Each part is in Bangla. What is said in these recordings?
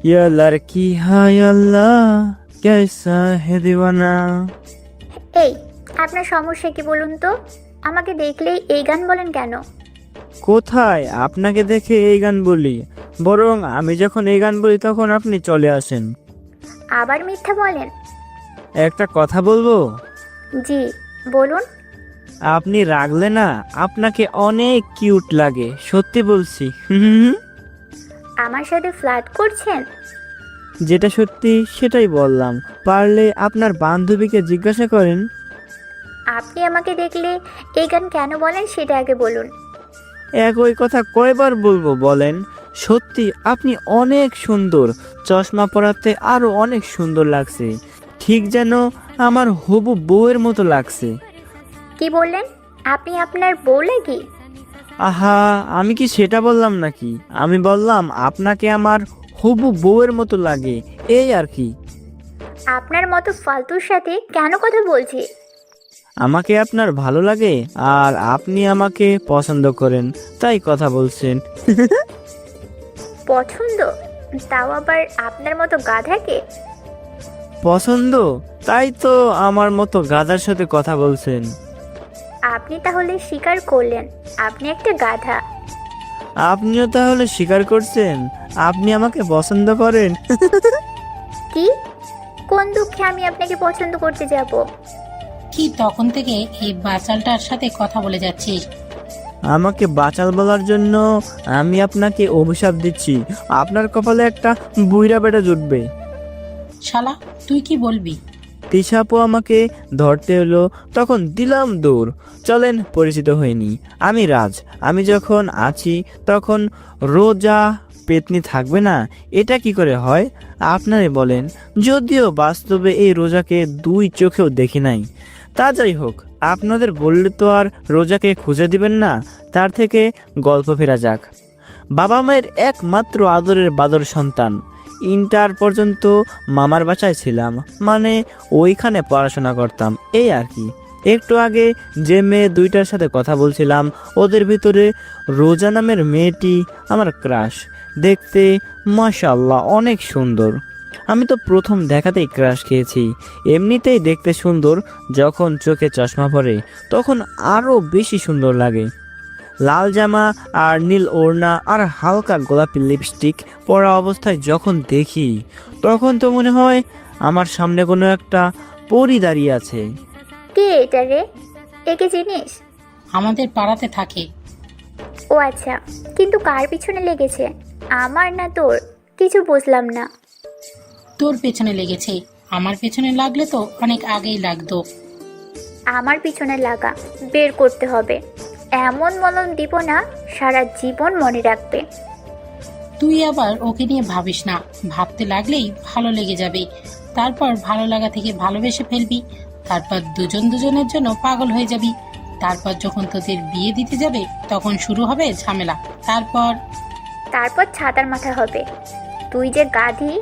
ये लड़की है अल्लाह कैसा है दीवाना। এই আপনার সমস্যা কি বলুন তো? আমাকে দেখলেই এই গান বলেন কেন? কোথায় আপনাকে দেখে এই গান বলি, বরং আমি যখন এই গান বলি তখন আপনি চলে আসেন। আবার মিথ্যা বলেন। একটা কথা বলবো? জি বলুন। আপনি রাগলে না আপনাকে অনেক কিউট লাগে, সত্যি বলছি। হুম, আমার সাথে ফ্লার্ট করছেন? যেটা সত্যি সেটাই বললাম, পারলে আপনার বান্ধবীকে জিজ্ঞাসা করেন। আপনি আমাকে দেখলে এই গান কেন বলেন সেটা আগে বলুন। একই কথা কয়বার বলবো বলেন? সত্যি আপনি অনেক সুন্দর, চশমা পরাতে আরো অনেক সুন্দর লাগছে, ঠিক যেন আমার হবু বউয়ের মতো লাগছে। কি বললেন? আপনি আপনার বউ লাগি? আহা, আমি কি সেটা বললাম নাকি? আমি বললাম আপনাকে আমার হবু বউয়ের মতো লাগে, এই আর কি। আপনার মতো ফালতুর সাথে কেন কথা বলছি? আমাকে আপনার ভালো লাগে আর আপনি আমাকে পছন্দ করেন, তাই কথা বলছেন। পছন্দ? তাও আবার আপনার মতো গাধাকে? পছন্দ? তাই তো আমার মতো গাধার সাথে কথা বলছেন। আপনি তাহলে স্বীকার করলেন আপনি একটা গাধা। আপনিও তাহলে স্বীকার করছেন আপনি আমাকে পছন্দ করেন। কি? কোন দুঃখে আমি আপনাকে পছন্দ করতে যাব? কি তখন থেকে এই বাচালটার সাথে কথা বলে যাচ্ছিস? আমাকে বাচাল বলার জন্য আমি আপনাকে অভিশাপ দিচ্ছি, আপনার কপালে একটা বুইড়া বেটা জুটবে। শালা তুই কি বলবি? তিশাপু আমাকে ধরতে এলো, তখন দিলাম দৌড়। চলেন পরিচিত হয়নি, আমি রাজ। আমি যখন আছি তখন রোজা পেতনি থাকবে না, এটা কি করে হয় আপনারে বলেন? যদিও বাস্তবে এই রোজাকে দুই চোখেও দেখি নাই। তা যাই হোক, আপনাদের বললে তো আর রোজাকে খুঁজে দিবেন না, তার থেকে গল্প ফেরা যাক। বাবা মায়ের একমাত্র আদরের বাদর সন্তান। ইন্টার পর্যন্ত মামার বাসায় ছিলাম, মানে ওইখানে পড়াশোনা করতাম, এই আর কি। একটু আগে যে মেয়ে দুইটার সাথে কথা বলছিলাম, ওদের ভিতরে রোজা নামের মেয়েটি আমার ক্রাশ। দেখতে মাশাআল্লাহ অনেক সুন্দর। আমি তো প্রথম দেখাতেই ক্রাশ খেয়েছি। এমনিতেই দেখতে সুন্দর, যখন চোখে চশমা পরে তখন আরও বেশি সুন্দর লাগে। লাল জামা আর নীল ওড়না আর হালকা গোলাপি লিপস্টিক পরা অবস্থায় যখন দেখি তখন তো মনে হয় আমার সামনে কোনো একটা পরী দাঁড়িয়ে আছে। কে এটা রে? একে চিনিস? আমাদের পাড়াতে থাকে। ও আচ্ছা, কিন্তু কার পিছনে লেগেছে? আমার না তোর? কিছু বুঝলাম না। তোর পেছনে লেগেছে, আমার পেছনে লাগলে তো অনেক আগেই লাগতো। আমার পিছনে লাগা বের করতে হবে, এমন মলম দিব না সারা জীবন মনে রাখবে। তুই আবার ওকে নিয়ে ভাবিস না, ভাবতে লাগলেই ভালো লেগে যাবে, তারপর ভালো লাগা থেকে ভালোবেসে ফেলবি, তারপর দুজন দুজনের জন্য পাগল হয়ে যাবি, তারপর যখন তোদের বিয়ে দিতে যাবে তখন শুরু হবে ঝামেলা, তারপর ছাতার মাথা হবে। তুই যে গাধি,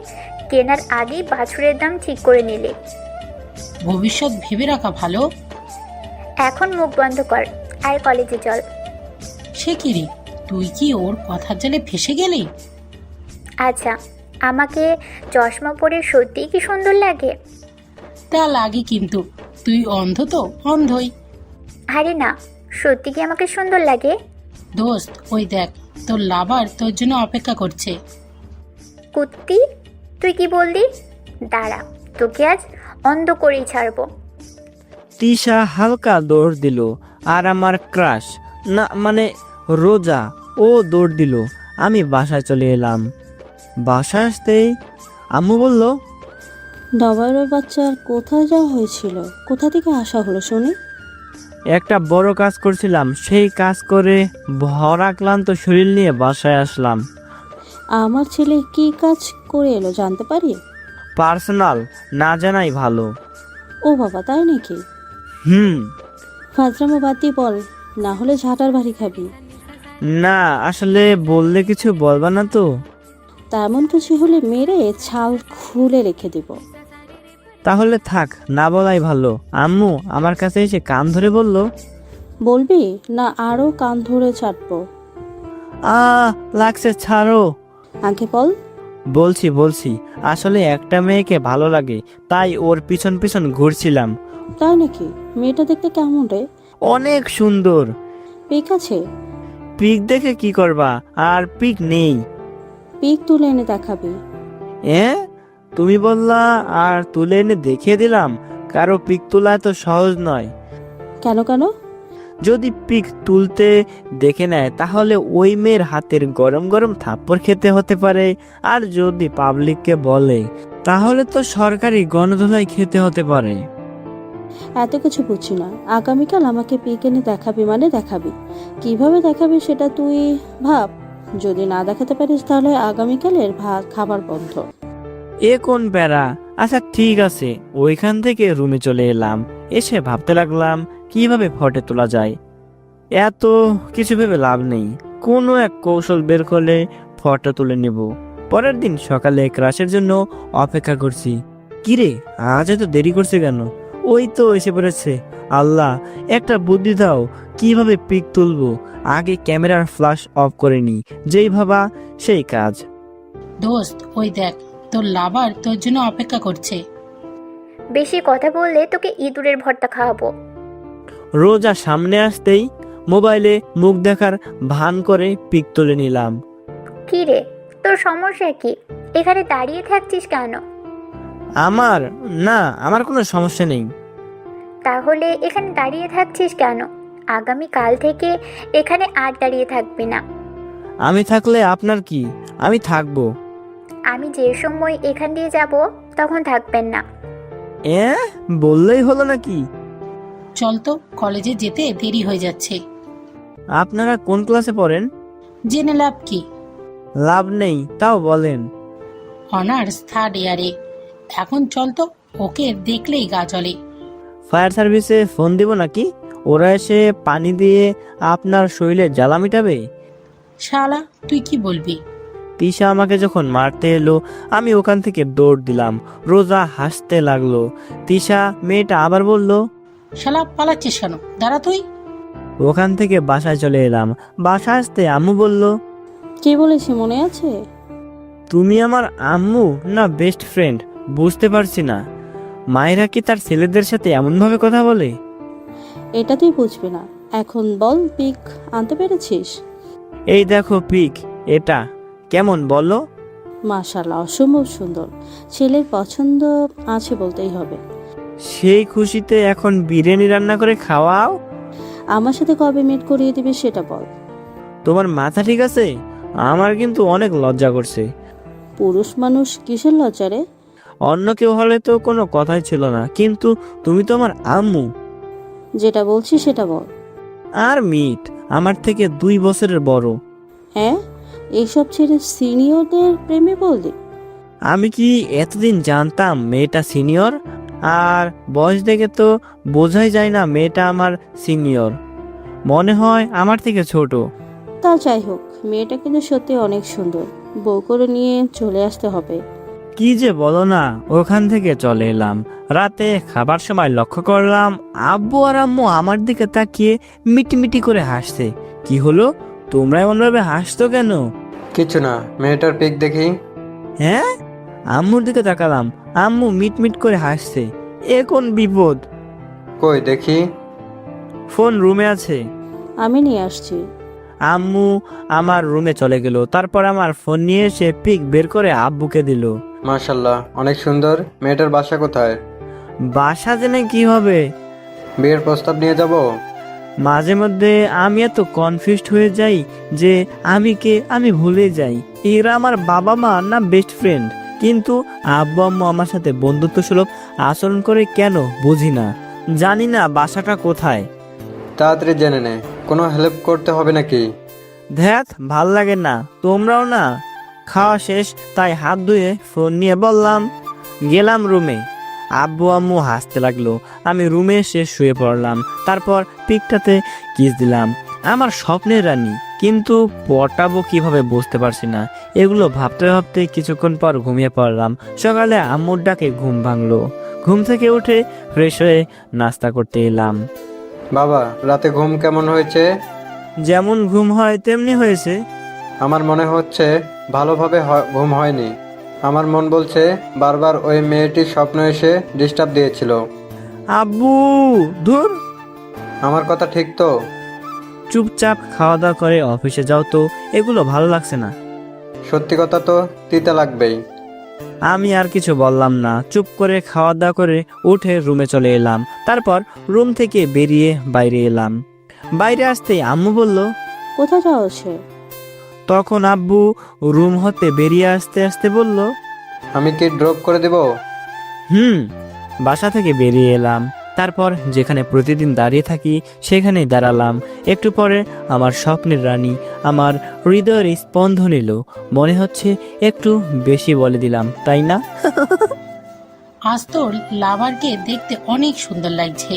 কেনার আগেই বাছুরের দাম ঠিক করে নিলি। ভবিষ্যৎ ভেবে রাখা ভালো। এখন মুখ বন্ধ কর, আর কলেজে চল। সে কি রে, তুই কি ওর কথার জালে ফেসে গেলি? আচ্ছা, আমাকে চশমা পরে সত্যিই কি সুন্দর লাগে? তা লাগে, কিন্তু তুই অন্ধ তো অন্ধই। আরে না, সত্যি কি আমাকে সুন্দর লাগে? দোস্ত ওই দেখ, তোর লাভার তোর জন্য অপেক্ষা করছে। কুত্তি, তুই কি বললি? দাঁড়া, তোকে আজ অন্ধ করেই ছাড়বো। তিশা হালকা দৌড় দিল আর আমার ক্রাশ, না মানে রোজা, ও দৌড় দিল। আমি বাসায় চলে এলাম। বাসায় আসতেই আম্মু বলল, নবাবের বাচ্চার কোথায় যাওয়া হয়েছিল? কোথা থেকে আসা হলো শুনি? একটা বড় কাজ করছিলাম, সেই কাজ করে ভরা ক্লান্ত শরীর নিয়ে বাসায় আসলাম। আমার ছেলে কি কাজ করে এলো জানতে পারি? পার্সোনাল না জানাই ভালো। ও বাবা, তাই নাকি? হুম। ফাজরামো বাদ দিয়ে বল, না হলে ঝাঁটার বাড়ি খাবি। না, আসলে বললে কিছু বলবা না তো? তেমন কিছু হলে মেরে ছাল খুলে রেখে দিব। তাহলে থাক, না বলাই ভালো। আম্মু আমার কাছে এসে কান ধরে বলল, বলবি না আরো কান ধরে চাটবো? লাগছে, ছাড়ো। আগে বল। বলছি আসলে একটা মেয়েকে ভালো লাগে, তাই ওর পিছন পিছন ঘুরছিলাম। তাই নাকি? মেয়েটা দেখতে কেমন রে? অনেক সুন্দর। পিক আছে? পিক দেখে কি করবা, আর পিক নেই। পিক তুলে এনে দেখাবি। তুমি বললা আর তুলে এনে দেখিয়ে দিলাম। কারো পিক তোলা এত সহজ নয়। কেন কেন? যদি পিক তুলতে দেখে নেয় তাহলে ওই মেয়ের হাতের গরম গরম থাপ্পড় খেতে হতে পারে। আর যদি পাবলিককে বলে তাহলে তো সরকারি গণধোলাই খেতে হতে পারে। এত কিছু বুঝছি না। আগামীকাল আমাকে পিক এনে দেখাবি মানে দেখাবি। কিভাবে দেখাবি সেটা তুই ভাব। যদি না দেখাতে পারিস তাহলে আগামীকালের ভাত খাবার বন্ধ। এ কোন প্যারা। আচ্ছা ঠিক আছে। ওইখান থেকে রুমে চলে এলাম। এসে ভাবতে লাগলাম কিভাবে ফটো তোলা যায়। এত কিছু ভেবে লাভ নেই, কোনো এক কৌশল বের করলে ফটো তুলে নেব। পরের দিন সকালে ক্রাশের জন্য অপেক্ষা করছি। কিরে, আজ এত দেরি করছে কেন? ওই তো এসে পড়েছে। আল্লাহ, একটা বুদ্ধি দাও, কিভাবে পিক তুলবো। আগে ক্যামেরার ফ্ল্যাশ অফ করে নি, যেই ভাবা সেই কাজ। দোস্ত, ওই দেখ, তোর লাভার তোর জন্য অপেক্ষা করছে। বেশি কথা বললে তোকে ইঁদুরের ভর্তা খাওয়াবো। রোজা সামনে আসতেই মোবাইলে মুখ দেখার ভান করে পিক তুলে নিলাম। কি রে, তোর সমস্যা কি? এখানে দাঁড়িয়ে থাকছিস কেন? আমার কোনো সমস্যা নেই। তাহলে এখানে দাঁড়িয়ে থাকছিস কেন? আগামী কাল থেকে এখানে আর দাঁড়িয়ে থাকবি না। আমি থাকলে আপনার কি? আমি থাকবো। আমি যে সময় এখান দিয়ে যাব তখন থাকবেন না। বললেই হলো নাকি? চল তো, কলেজে যেতে দেরি হয়ে যাচ্ছে। আপনারা কোন ক্লাসে পড়েন? জেনে লাভ কি? লাভ নেই, তাও বলেন। অনার্স 3rd ইয়ারে। এখন চল তো, ওকে দেখলেই গা জ্বলে। ফায়ার সার্ভিসে ফোন দিব নাকি? ওরা এসে পানি দিয়ে আপনার শরীরে জ্বালা মিটাবে। শালা, তুই কি বলবি? তিশা আমাকে যখন মারতে এলো আমি ওখান থেকে দৌড় দিলাম। রোজা হাসতে লাগলো। তিশা মেয়েটা আবার বলল, শালা পালাচ্ছিস কেন? দাঁড়া তুই। ওখান থেকে বাসায় চলে এলাম। বাসায় আসতে আম্মু বলল, কি বলেছি মনে আছে? তুমি আমার আম্মু না বেস্ট ফ্রেন্ড বুঝতে পারছি না। মায়েরা কি তার ছেলেদের সাথে এমনভাবে কথা বলে? এটা তুই বুঝবি না। এখন বল, পিক আনতে পেরেছিস? এই দেখো পিক, এটা কেমন বলো? মাশাআল্লাহ, অসম্ভব সুন্দর। ছেলের পছন্দ আছে বলতেই হবে। সেই খুশিতে এখন বিরিয়ানি রান্না করে খাওয়াও। আমার সাথে কবে মিট করিয়ে দিবি সেটা বল। তোমার মাথা ঠিক আছে? আমার কিন্তু অনেক লজ্জা করছে। পুরুষ মানুষ কিসের লজ্জারে? অন্য কেউ হলে তো কোনো কথাই ছিল না, কিন্তু তুমি তো আমার আম্মু। যেটা বলছি সেটা বল। আর মিট আমার থেকে 2 বছরের বড়। হ্যাঁ, এইসব ছেড়ে সিনিয়রদের প্রেমে বললি? আমি কি এতদিন জানতাম মেয়েটা সিনিয়র? আর বয়স দেখে তো বোঝাই যায় না মেয়েটা আমার সিনিয়র। মনে হয় আমার থেকে ছোট। তা যাই হোক, মেয়েটা কিন্তু সত্যি অনেক সুন্দর। বউ করে নিয়ে চলে আসতে হবে। কি যে বলো না। ওখান থেকে চলে এলাম। রাতে খাবার সময় লক্ষ্য করলাম আব্বু আর আম্মু আমার দিকে তাকিয়ে মিটিমিটি করে হাসছে। কি হলো, তোমরা এমনভাবে হাসতো কেন? কিছু না, মেয়েটার পিক দেখি। হ্যাঁ, আম্মুর দিকে তাকালাম। আম্মু মিটমিট করে হাসছে। এ কোন বিপদ? কই দেখি। ফোন রুমে আছে। আমি নিয়ে আসছি। আম্মু আমার রুমে চলে গেল। তারপর আমার ফোন নিয়ে এসে পিক বের করে আব্বুকে দিল। মাশাল্লাহ, অনেক সুন্দর। মেয়েটার বাসা কোথায়? বাসা জেনে কি হবে? বিয়ের প্রস্তাব নিয়ে যাব। মাঝে মধ্যে আমি এত কনফিউজড হয়ে যাই যে আমি কে আমি ভুলে যাই। এরা আমার বাবা মা না বেস্ট ফ্রেন্ড। কিন্তু আব্বু আম্মু আমার সাথে বন্ধুত্ব সুলভ আচরণ করে কেন বুঝি না। জানি না বাসাটা কোথায়। তাড়াতাড়ি জেনে নে, কোনো হেল্প করতে হবে নাকি? ধ্যাত, ভাল লাগে না। তোমরাও না। খাওয়া শেষ, তাই হাত ধুয়ে ফোন নিয়ে বললাম। গেলাম রুমে। আব্বু আম্মু হাসতে লাগলো। আমি রুমে এসে শুয়ে পড়লাম। তারপর পিকটাতে কিস দিলাম। আমার স্বপ্নের রানী, কিন্তু পটাবো কিভাবে বুঝতে পারছি না। এগুলো ভাবতে ভাবতে কিছুক্ষণ পর ঘুমিয়ে পড়লাম। সকালে আম্মুর ডাকে ঘুম ভাঙলো। ঘুম থেকে উঠে ফ্রেশ হয়ে নাস্তা করতে এলাম। বাবা, রাতে ঘুম কেমন হয়েছে? যেমন ঘুম হয় তেমনি হয়েছে। আমার মনে হচ্ছে ভালোভাবে ঘুম হয়নি। আমার মন বলছে বারবার ওই মেয়েটির স্বপ্ন এসে ডিস্টার্ব দিয়েছিল। আব্বু ধুর, আমার কথা ঠিক তো? চুপচাপ খাওয়া দাওয়া করে অফিসে যাও তো, এগুলো ভালো লাগছে না। সত্যি কথা তো তিতা লাগবেই। আমি আর কিছু বললাম না, চুপ করে খাওয়া দাওয়া করে উঠে রুমে চলে এলাম। তারপর রুম থেকে বেরিয়ে বাইরে এলাম। বাইরে আসতেই আম্মু বলল, কোথায় যাওয়া হচ্ছে? তখন আব্বু রুম হতে বেরিয়ে আসতে আসতে বলল, আমি কি ড্রপ করে দেব? বাসা থেকে বেরিয়ে এলাম। তারপর যেখানে প্রতিদিন দাঁড়িয়ে থাকি সেখানেই দাঁড়ালাম। একটু পরে আমার স্বপ্নের রানী আমার হৃদয়ের স্পন্দন এলো। মনে হচ্ছে একটু বেশি বলে দিলাম, তাই না? আজ তোর লাভারকে দেখতে অনেক সুন্দর লাগছে।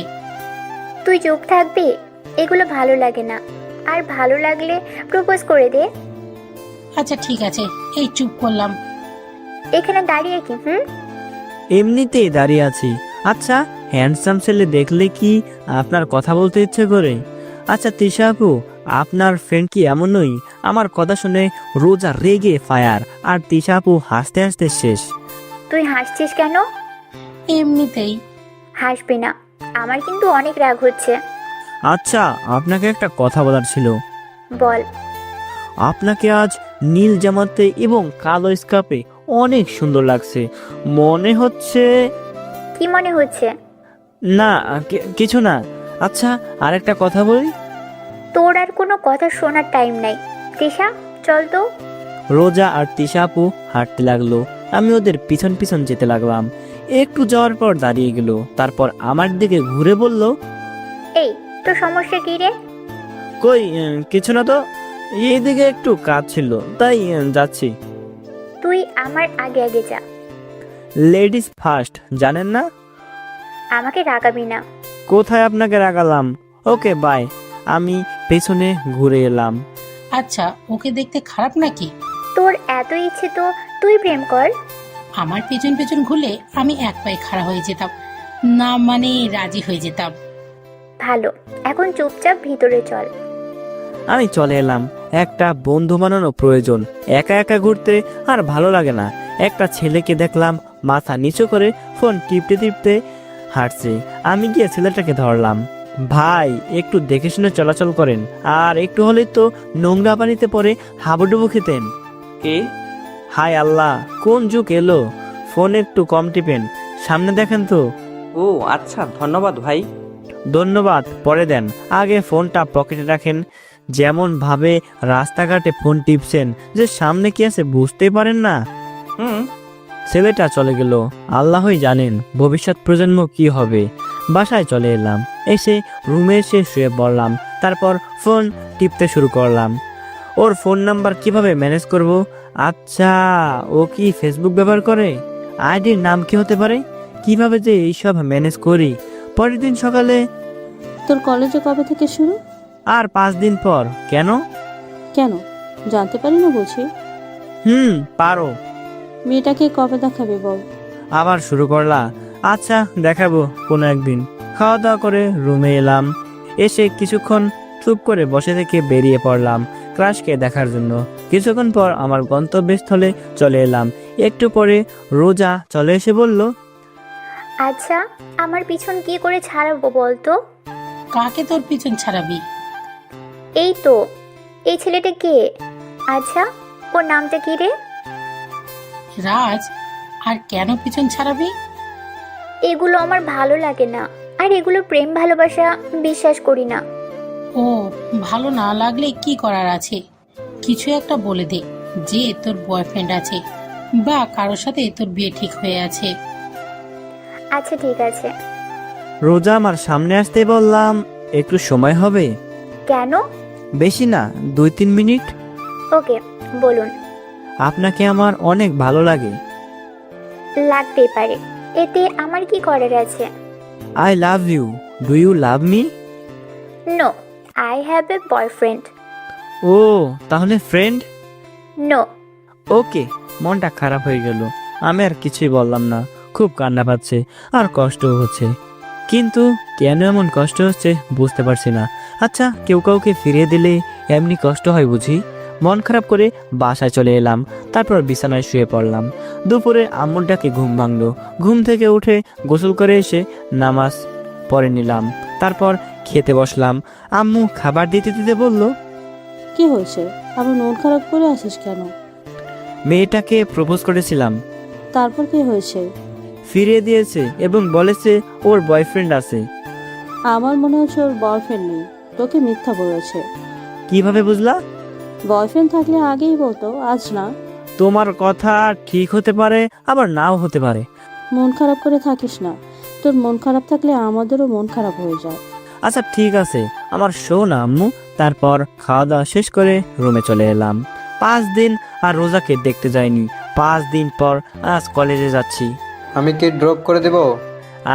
তুই চুপ থাকবি? এগুলো ভালো লাগে না, আর ভালো লাগলে প্রপোজ করে দে। আচ্ছা ঠিক আছে, এই চুপ করলাম। এখানে দাঁড়িয়ে কি এমনিতেই দাঁড়িয়ে আছি। আচ্ছা, হ্যান্ডসাম ছেলে দেখলে কি আপনার কথা বলতে ইচ্ছে করে? আচ্ছা তিশা আপু, আপনার ফ্রেন্ড কি এমনই? আমার কথা শুনে রোজা রেগে ফায়ার, আর তিশা আপু হাসতে হাসতে শেষ। তুই হাসছিস কেন? এমনিতেই। হাসবি না, আমার কিন্তু অনেক রাগ হচ্ছে। আচ্ছা, আপনাকে একটা কথা বলার ছিল। বল। আপনাকে আজ নীল জামাতে এবং কালো স্কার্পে অনেক সুন্দর লাগছে। মনে হচ্ছে কি মনে হচ্ছে? না, কিছু না। আচ্ছা, আরেকটা কথা বলি। তোর আর কোনো কথা শোনার টাইম নাই। তৃষা, চল তো। রোজা আর তিশা আপু হাঁটতে লাগলো, আমি ওদের পিছন পিছন যেতে লাগলাম। একটু যাওয়ার পর দাঁড়িয়ে গেল, তারপর আমার দিকে ঘুরে বলল, এই, তোর সমস্যা কি রে? কই কিছু না তো, এইদিকে একটু কাজ ছিল তাই যাচ্ছি। তুই আমার আগে আগে যা। লেডিস ফার্স্ট, জানেন না? আমাকে রাগাবি না। কোথায় আপনাকে রাগালাম? Okay bye. আমি পেছনে ঘুরে এলাম। আচ্ছা, ওকে দেখতে খারাপ নাকি? তোর এত ইচ্ছে তো তুই প্রেম কর। আমার পেছন পেছন ঘুরলে আমি এক পায়ে খাড়া হয়ে যেতাম, না মানে রাজি হয়ে যেতাম। ভালো, এখন চুপচাপ ভিতরে চল। আমি চলে এলাম। একটা বন্ধু বানানো প্রয়োজন, একা একা ঘুরতে আর ভালো লাগে না। একটা ছেলেকে দেখলাম মাথা নিচু করে ফোন টিপতে টিপতে হাঁটছে। আমি গিয়ে ছেলেটাকে ধরলাম। ভাই, একটু দেখে শুনে চলাচল করেন, আর একটু হলেই তো নোংরা পানিতে পরে হাবুডুবু খেতেন। কে? হায় আল্লাহ, কোন যুগ এলো! ফোন একটু কম টিপেন, সামনে দেখেন তো। ও আচ্ছা, ধন্যবাদ ভাই। ধন্যবাদ পরে দেন, আগে ফোনটা পকেটে রাখেন। যেমন ভাবে রাস্তাঘাটে ফোন টিপছেন যে সামনে কি আছে বুঝতেই পারেন না। হুম। ছেলেটা চলে গেল, আল্লাহই জানেন ভবিষ্যৎ প্রজন্ম কি হবে। বাসায় চলে এলাম, এসে রুমে এসে শুয়ে পড়লাম। তারপর ফোন টিপতে শুরু করলাম। ওর ফোন নাম্বার কিভাবে ম্যানেজ করব? আচ্ছা, ও কি ফেসবুক ব্যবহার করে? আইডির নাম কি হতে পারে? কিভাবে যে এইসব ম্যানেজ করি? পরের দিন সকালে। তোর কলেজে কবে থেকে শুরু? আর 5 দিন পর। কেন? কেন জানতে পারি না বুঝি? পারো। মেয়েটাকে কবে দেখাবে বল? আবার শুরু করলা? আচ্ছা, দেখাবো কোনো একদিন। খাওয়া দাওয়া করে রুমে এলাম। এসে কিছুক্ষণ চুপ করে বসে থেকে বেরিয়ে পড়লাম ক্রাশকে দেখার জন্য। কিছুক্ষণ পর আমার গন্তব্যস্থলে চলে এলাম। একটু পরে রোজা চলে এসে বলল, আচ্ছা, আমার পিছন কি করে ছাড়াবো বলতো? কাকে তোর পিছন ছাড়াবি? এই তো, এই ছেলেটা কে? আচ্ছা, ওর নামটা কি রে? রাজ। আর কেন পিছন ছাড়াবি? এগুলো আমার ভালো লাগে না, আর এগুলো প্রেম ভালোবাসা বিশ্বাস করি না। ও, ভালো না লাগলে কি করার আছে? কিছু একটা বলে দে যে তোর বয়ফ্রেন্ড আছে বা কারোর সাথে তোর বিয়ে ঠিক হয়ে আছে। আচ্ছা ঠিক আছে। রোজা আমার সামনে আসতে বললাম, একটু সময় হবে? কেন? বেশি না, 2-3 মিনিট। ওকে, বলুন। আপনাকে আমার অনেক ভালো লাগে। লাগতেই পারে, এতে আমার কি করার আছে? I love you. Do you love me? No, I have a boyfriend. ও, তাহলে ফ্রেন্ড? নো। ওকে। মনটা খারাপ হয়ে গেল। আমি আর কিছুই বললাম না। খুব কান্না পাচ্ছে আর কষ্ট হচ্ছে, কিন্তু কেন এমন কষ্ট হচ্ছে বুঝতে পারছি না। আচ্ছা, কেউ কাউকে ফিরিয়ে দিলে এমনি কষ্ট হয় বুঝি? মন খারাপ করে বাসায় চলে এলাম। তারপর বিছানায় শুয়ে পড়লাম। দুপুরে আম্মুর ডাকে ঘুম ভাঙলো। ঘুম থেকে উঠে গোসল করে এসে নামাজ পড়ে নিলাম। তারপর খেতে বসলাম। আম্মু খাবার দিতে দিতে বলল, কি হয়েছে? আবার মন খারাপ করে আসিস কেন? মেয়েটাকে প্রপোজ করেছিলাম, তারপর কি হয়েছে? ফিরিয়ে দিয়েছে এবং বলেছে ওর বয়ফ্রেন্ড আছে। আমার মনে হচ্ছে ওর বয়ফ্রেন্ড নেই, তোকে মিথ্যা বলেছে। কিভাবে বুঝলা? বয়ফ্রেন্ড থাকলে আগেই বলতো, আজ না। তোমার কথা ঠিক হতে পারে, আবার নাও হতে পারে। মন খারাপ করে থাকিস না, তোর মন খারাপ থাকলে আমাদেরও মন খারাপ হয়ে যায়। আচ্ছা ঠিক আছে, আমার শো না আম্মু। তারপর খাওয়া দাওয়া শেষ করে রুমে চলে এলাম। 5 দিন আর রোজাকে দেখতে যাইনি। 5 দিন পর আজ কলেজে যাচ্ছি। আমি কি ড্রপ করে দেব?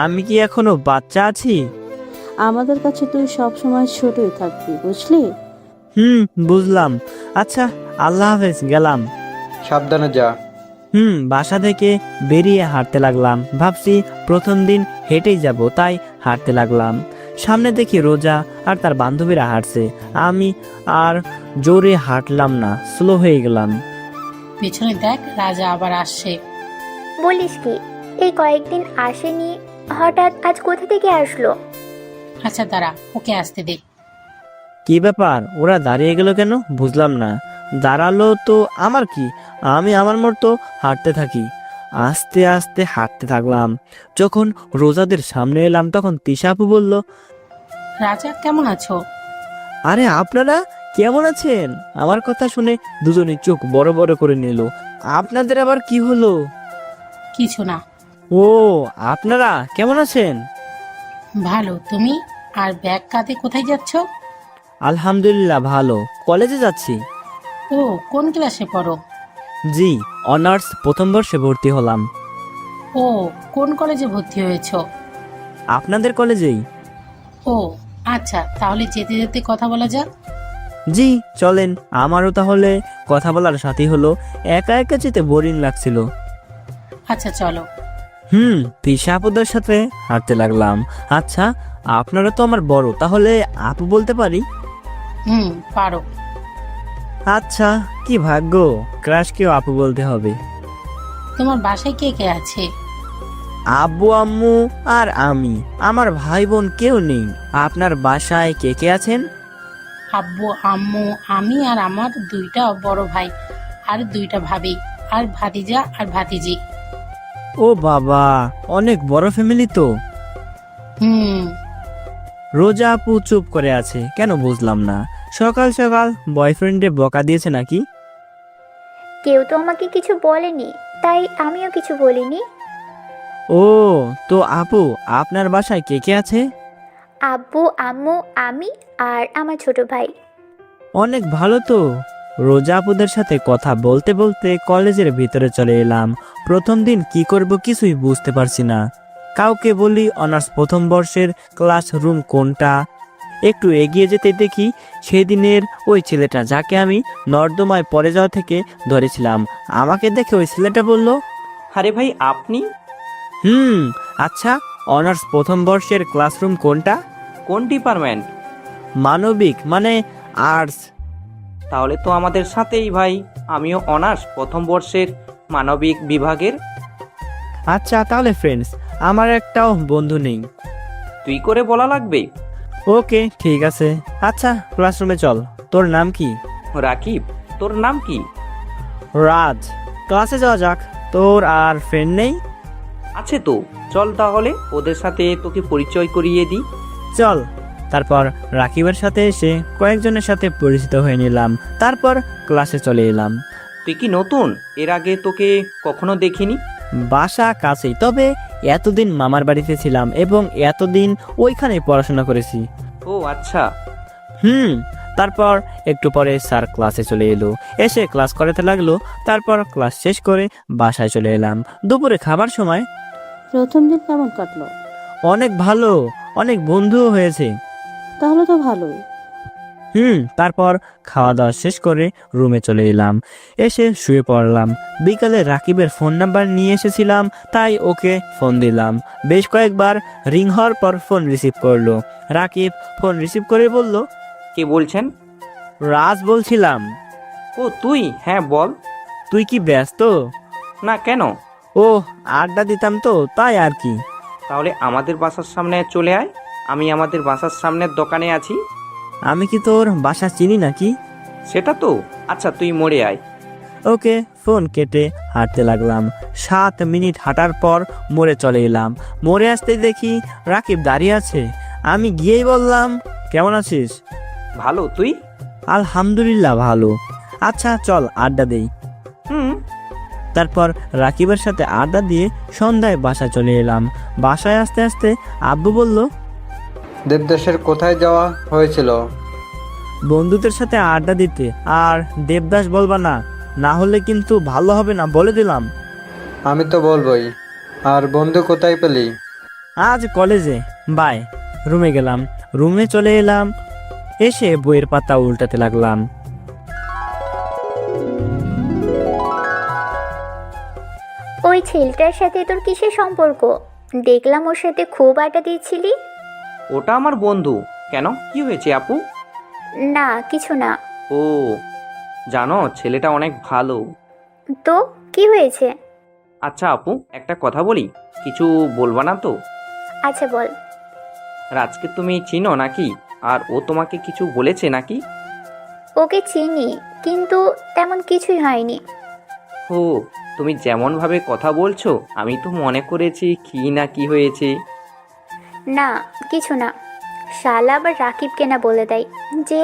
আমি কি এখনো বাচ্চা আছি? আমাদের কাছে তুই সব সময় ছোটই থাকবি, বুঝলি? বুঝলাম। আচ্ছা, আল্লাহ হাফেজ, গেলাম। সাবধানে যা। বাসা থেকে বেরিয়ে হাঁটতে লাগলাম। ভাবছি প্রথম দিন হেঁটেই যাব, তাই হাঁটতে লাগলাম। সামনে দেখি রোজা আর তার বান্ধবীরা হাঁটছে। আমি আর জোরে হাঁটলাম না, স্লো হয়ে গেলাম। পেছনে দেখ, রাজা আবার আসছে। বলিস কি, এই কয়েকদিন আসেনি, হঠাৎ আজ কোথা থেকে আসলো? আচ্ছা দাঁড়া, ওকে আসতে দে। কি ব্যাপার, ওরা দাঁড়িয়ে গেল কেন বুঝলাম না। দাঁড়ালো তো আমার কি, আমি আমার মতো হাঁটতে থাকি। আস্তে আস্তে হাঁটতে থাকলাম। যখন রোজাদের সামনে এলাম তখন তিশা আপু বলল, রাজা কেমন আছো? আরে আপনারা কেমন আছেন? আমার কথা শুনে দুজনে চোখ বড় বড় করে নিল। আপনাদের আবার কি হলো? কিছু না। ও, আপনারা কেমন আছেন? ভালো, তুমি? আর ব্যাগ কাঁধে কোথায় যাচ্ছ? আলহামদুলিল্লাহ ভালো, কলেজে যাচ্ছি। ও, কোন ক্লাসে পড়ো? জি, অনার্স প্রথম বর্ষে ভর্তি হলাম। ও, কোন কলেজে ভর্তি হয়েছো? আপনাদের কলেজেই। ও আচ্ছা, তাহলে যেতে যেতে কথা বলা যাক। জি চলেন, আমারও তাহলে কথা বলার সাথী হলো। একা একা যেতে বোরিং লাগছিল। আচ্ছা চলো। তিশা আপুদের সাথে হাঁটতে লাগলাম। আচ্ছা, আপনারা তো আমার বড়, তাহলে আপু বলতে পারি? পারো। আচ্ছা, কি ভাগ্য, ক্রাশকেও আপু বলতে হবে। তোমার বাসায় কে কে আছে? আব্বু আম্মু আর আমি, আমার ভাই বোন কেউ নেই। আপনার বাসায় কে কে আছেন? আব্বু আম্মু, আমি আর আমার 2টা বড় ভাই আর 2টা ভাবি আর ভাতিজা আর ভাতিজি। ও বাবা, অনেক বড় ফ্যামিলি তো। হুম রোজা আপু চুপ করে আছে কেন বুঝলাম না। সকাল সকাল বয়ফ্রেন্ডে বকা দিয়েছে নাকি? কেউ তো আমাকে কিছু বলেনি, তাই আমিও কিছু বলিনি। ও, তো আপু আপনার বাসায় কে কে আছে? আব্বু আম্মু, আমি আর আমার ছোট ভাই। অনেক ভালো তো। রোজা আপুদের সাথে কথা বলতে বলতে কলেজের ভিতরে চলে এলাম। প্রথম দিন কি করব কিছুই বুঝতে পারছি না। কাউকে বলি অনার্স প্রথম বর্ষের ক্লাসরুম কোনটা। একটু এগিয়ে যেতে দেখি সেদিনের ওই ছেলেটা যাকে আমি নর্দমায় পড়ে যাওয়া থেকে ধরেছিলাম। আমাকে দেখে ওই ছেলেটা বলল, আরে ভাই আপনি? আচ্ছা, অনার্স প্রথম বর্ষের ক্লাসরুম কোনটা? কোন ডিপার্টমেন্ট? মানবিক, মানে আর্টস। তাহলে তো আমাদের সাথেই ভাই, আমিও অনার্স প্রথম বর্ষের মানবিক বিভাগের। আচ্ছা তাহলে ফ্রেন্ডস, আমার একটাও বন্ধু নেই। তুই করে বলা লাগবে। ওকে ঠিক আছে। আচ্ছা ক্লাসরুমে চল। তোর নাম কি? রাকিব। তোর নাম কি? রাজ। ক্লাসে যাওয়া যাক। তোর আর ফ্রেন্ড নেই? আছে তো, চল তাহলে ওদের সাথে তোকে পরিচয় করিয়ে দিই। চল। তারপর রাকিবের সাথে এসে কয়েকজনের সাথে পরিচিত হয়ে নিলাম। তারপর ক্লাসে চলে এলাম। তুই কি নতুন? এর আগে তোকে কখনো দেখিনি। বাসা কাছেই, তবে এতদিন মামার বাড়িতে ছিলাম এবং এতদিন ওইখানে পড়াশোনা করেছি। ও আচ্ছা। তারপর একটু পরে স্যার ক্লাসে চলে এলো, এসে ক্লাস করাতে লাগলো। তারপর ক্লাস শেষ করে বাসায় চলে এলাম। দুপুরে খাবার সময়। প্রথম দিন কেমন কাটলো? অনেক ভালো, অনেক বন্ধুও হয়েছে। তাহলে তো ভালোই। তারপর খাওয়া দাওয়া শেষ করে রুমে চলে এলাম। এসে শুয়ে পড়লাম। বিকালে রাকিবের ফোন নাম্বার নিয়ে এসেছিলাম, তাই ওকে ফোন দিলাম। বেশ কয়েকবার রিং হওয়ার পর ফোন রিসিভ করলো। রাকিব ফোন রিসিভ করে বলল, কে বলছেন? রাজ বলছিলাম। ও ও তুই, হ্যাঁ বল। তুই কি ব্যস্ত? না, কেন? ও, আড্ডা দিতাম তো, তাই আর কি। তাহলে আমাদের বাসার সামনে চলে আয়, আমি আমাদের বাসার সামনের দোকানে আছি। আমি কি তোর বাসা চিনি নাকি? সেটা তো, আচ্ছা তুই মোড়ে আয়। ওকে, ফোন কেটে হাঁটতে লাগলাম। 7 মিনিট হাঁটার পর মোড়ে চলে এলাম। মোড়ে আসতে দেখি রাকিব দাঁড়িয়ে আছে। আমি গিয়েই বললাম, কেমন আছিস? ভালো, তুই? আলহামদুলিল্লাহ ভালো। আচ্ছা চল আড্ডা দেই। হুম। তারপর রাকিবের সাথে আড্ডা দিয়ে সন্ধ্যায় বাসায় চলে এলাম। বাসায় আসতে আসতে আব্বু বলল, দেবদাসের কোথায় যাওয়া হয়েছিল? বন্ধুদের সাথে আড্ডা দিতে। আর দেবদাস বলবা না, না হলে কিন্তু ভালো হবে না, বলে দিলাম। আমি তো বলবোই। আর বন্ধু কোথায় পেলি? আজ কলেজে। বাই। রুমে গেলাম। রুমে চলে এলাম। এসে বইয়ের পাতা উল্টাতে লাগলাম। ওই ছেলেটার সাথে তোর কিসের সম্পর্ক? দেখলাম ওর সাথে খুব আড্ডা দিয়েছিলি। ওটা আমার বন্ধু। কেন, কি হয়েছে আপু? না, কিছু না। ও, জানো ছেলেটা অনেক ভালো। তো কি হয়েছে? আচ্ছা আপু, একটা কথা বলি, কিছু বলবা না তো? আচ্ছা বল। রাজকে তুমি চিনো নাকি? আর ও তোমাকে কিছু বলেছে নাকি? ওকে চিনি, কিন্তু তেমন কিছুই হয়নি। ও, তুমি যেমনভাবে কথা বলছো আমি তো মনে করেছি কি না কি হয়েছে। না, কিছু না। শালা আবার রাকিবকে না বলে দেয় যে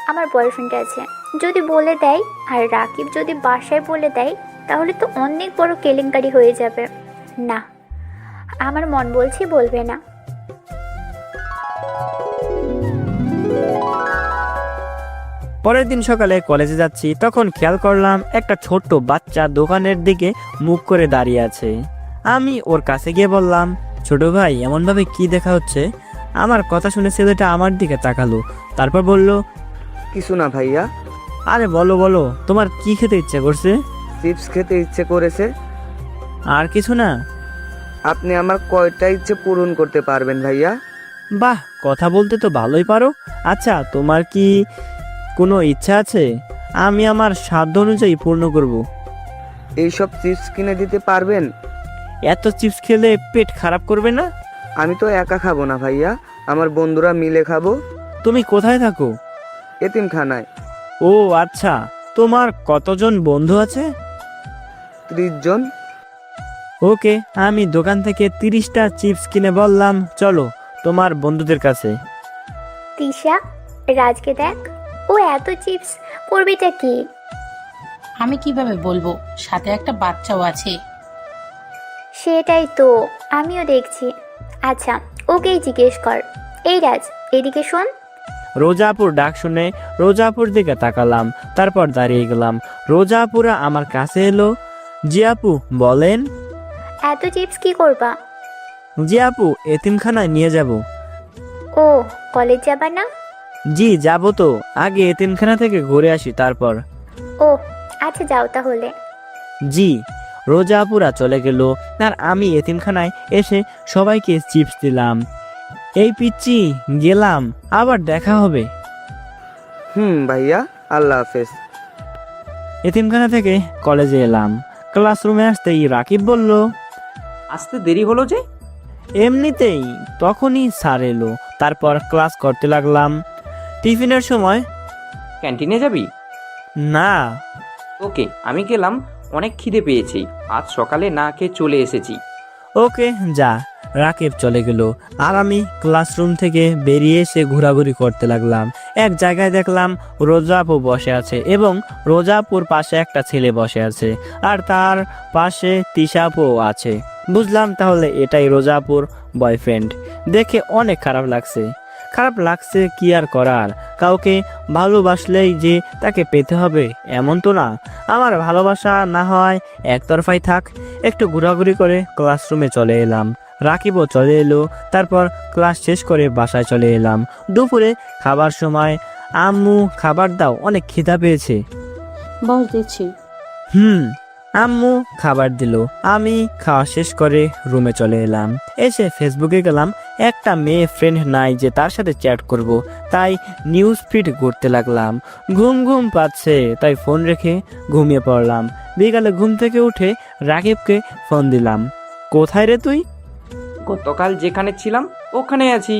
আমার বয়ফ্রেন্ড আছে। যদি বলে দেয় আর রাকিব যদি বাসায় বলে দেয়, তাহলে তো অনেক বড় কেলেঙ্কারি হয়ে যাবে। না, আমার মন বলছে বলবে না। পরের দিন সকালে কলেজে যাচ্ছি, তখন খেয়াল করলাম একটা ছোট্ট বাচ্চা দোকানের দিকে মুখ করে দাঁড়িয়ে আছে। আমি ওর কাছে গিয়ে বললাম, ছোট ভাই, এমনভাবে কি দেখা হচ্ছে? আমার কথা শুনে ছেলেটা আমার দিকে তাকালো। তারপর বলল, কিছু না ভাইয়া, আরে বলো বলো, তোমার কি খেতে ইচ্ছে করছে? চিপস খেতে ইচ্ছে করেছে। আর কিছু না? আপনি আমার কয়টা ইচ্ছে পূরণ করতে পারবেন ভাইয়া? বাহ, কথা বলতে তো ভালোই পারো। আচ্ছা, তোমার কি কোনো ইচ্ছা আছে? আমি আমার সাধ্য অনুযায়ী পূর্ণ করব। এইসব চিপস কিনে দিতে পারবেন? এত চিপস খেলে পেট খারাপ করবে না? আমি তো একা খাবো না ভাইয়া, আমার বন্ধুরা মিলে খাবো। তুমি কোথায় থাকো? এতিমখানায়। ও আচ্ছা, তোমার কতজন বন্ধু আছে? 30 জন। ওকে, আমি দোকান থেকে 30টা চিপস কিনে বললাম, চলো তোমার বন্ধুদের কাছে। তিশা, রাজকে দেখ, ও এত চিপস করবিটা কি? আমি কিভাবে বলবো, সাথে একটা বাচ্চাও আছে। সেটাই তো আমিও দেখছি। আচ্ছা, ওকেই জিজ্ঞেস কর। এই রাজ, এদিকে শোন। রোজাপুর ডাক শুনে রোজাপুর দিকে তাকালাম। তারপর দাঁড়িয়ে গেলাম। রোজাপুরা আমার কাছে এলো। জি আপু, বলেন। এত চিপস কি করবা? জি আপু, এতিমখানায় নিয়ে যাব। ও, কলেজ যাবা না? জি যাব তো, আগে এতিমখানা থেকে ঘুরে আসি তারপর। ও আচ্ছা, যাও তাহলে। জি। রোজাপুরা চলে গেল। আর আমি এতিমখানায় এসে সবাইকে চিপস দিলাম। এই পিচ্চি, গেলাম, আবার দেখা হবে। ভাইয়া, আল্লাহ হাফেজ। এতিমখানা থেকে কলেজে এলাম। ক্লাসরুমে আসতেই রাকিব বলল, আসতে দেরি হলো যে? এমনিতেই। তখনই স্যার এলো। তারপর ক্লাস করতে লাগলাম। টিফিনের সময়। ক্যান্টিনে যাবি? না। ওকে, আমি গেলাম, অনেক খিদে পেয়েছি, আজ সকালে না খেয়ে চলে এসেছি। ওকে যা। রাকিব চলে গেল। আর আমি ক্লাসরুম থেকে বেরিয়ে এসে ঘোরাঘুরি করতে লাগলাম। এক জায়গায় দেখলাম রোজাপু বসে আছে এবং রোজাপুর পাশে একটা ছেলে বসে আছে, আর তার পাশে তিশাপুও আছে। বুঝলাম তাহলে এটাই রোজাপুর বয়ফ্রেন্ড। দেখে অনেক খারাপ লাগছে। খারাপ লাগছে কি আর করার, কাউকে ভালোবাসলেই যে তাকে পেতে হবে এমন তো না। আমার ভালোবাসা না হয় একতরফাই থাক। একটু ঘোরাঘুরি করে ক্লাসরুমে চলে এলাম। রাকিবও চলে এলো। তারপর ক্লাস শেষ করে বাসায় চলে এলাম। দুপুরে খাবার সময়, আম্মু খাবার দাও, অনেক খিদা পেয়েছে। বস দিচ্ছি। আম্মু খাবার দিল, আমি খাওয়া শেষ করে রুমে চলে এলাম। এসে ফেসবুকে গেলাম, একটা মেয়ে ফ্রেন্ড নাই যে তার সাথে চ্যাট করব, তাই নিউজ ফিড করতে লাগলাম। ঘুম ঘুম পাচ্ছে, তাই ফোন রেখে ঘুমিয়ে পড়লাম। বিকালে ঘুম থেকে উঠে রাকিবকে ফোন দিলাম। কোথায় রে তুই? গতকাল যেখানে ছিলাম ওখানে আছি।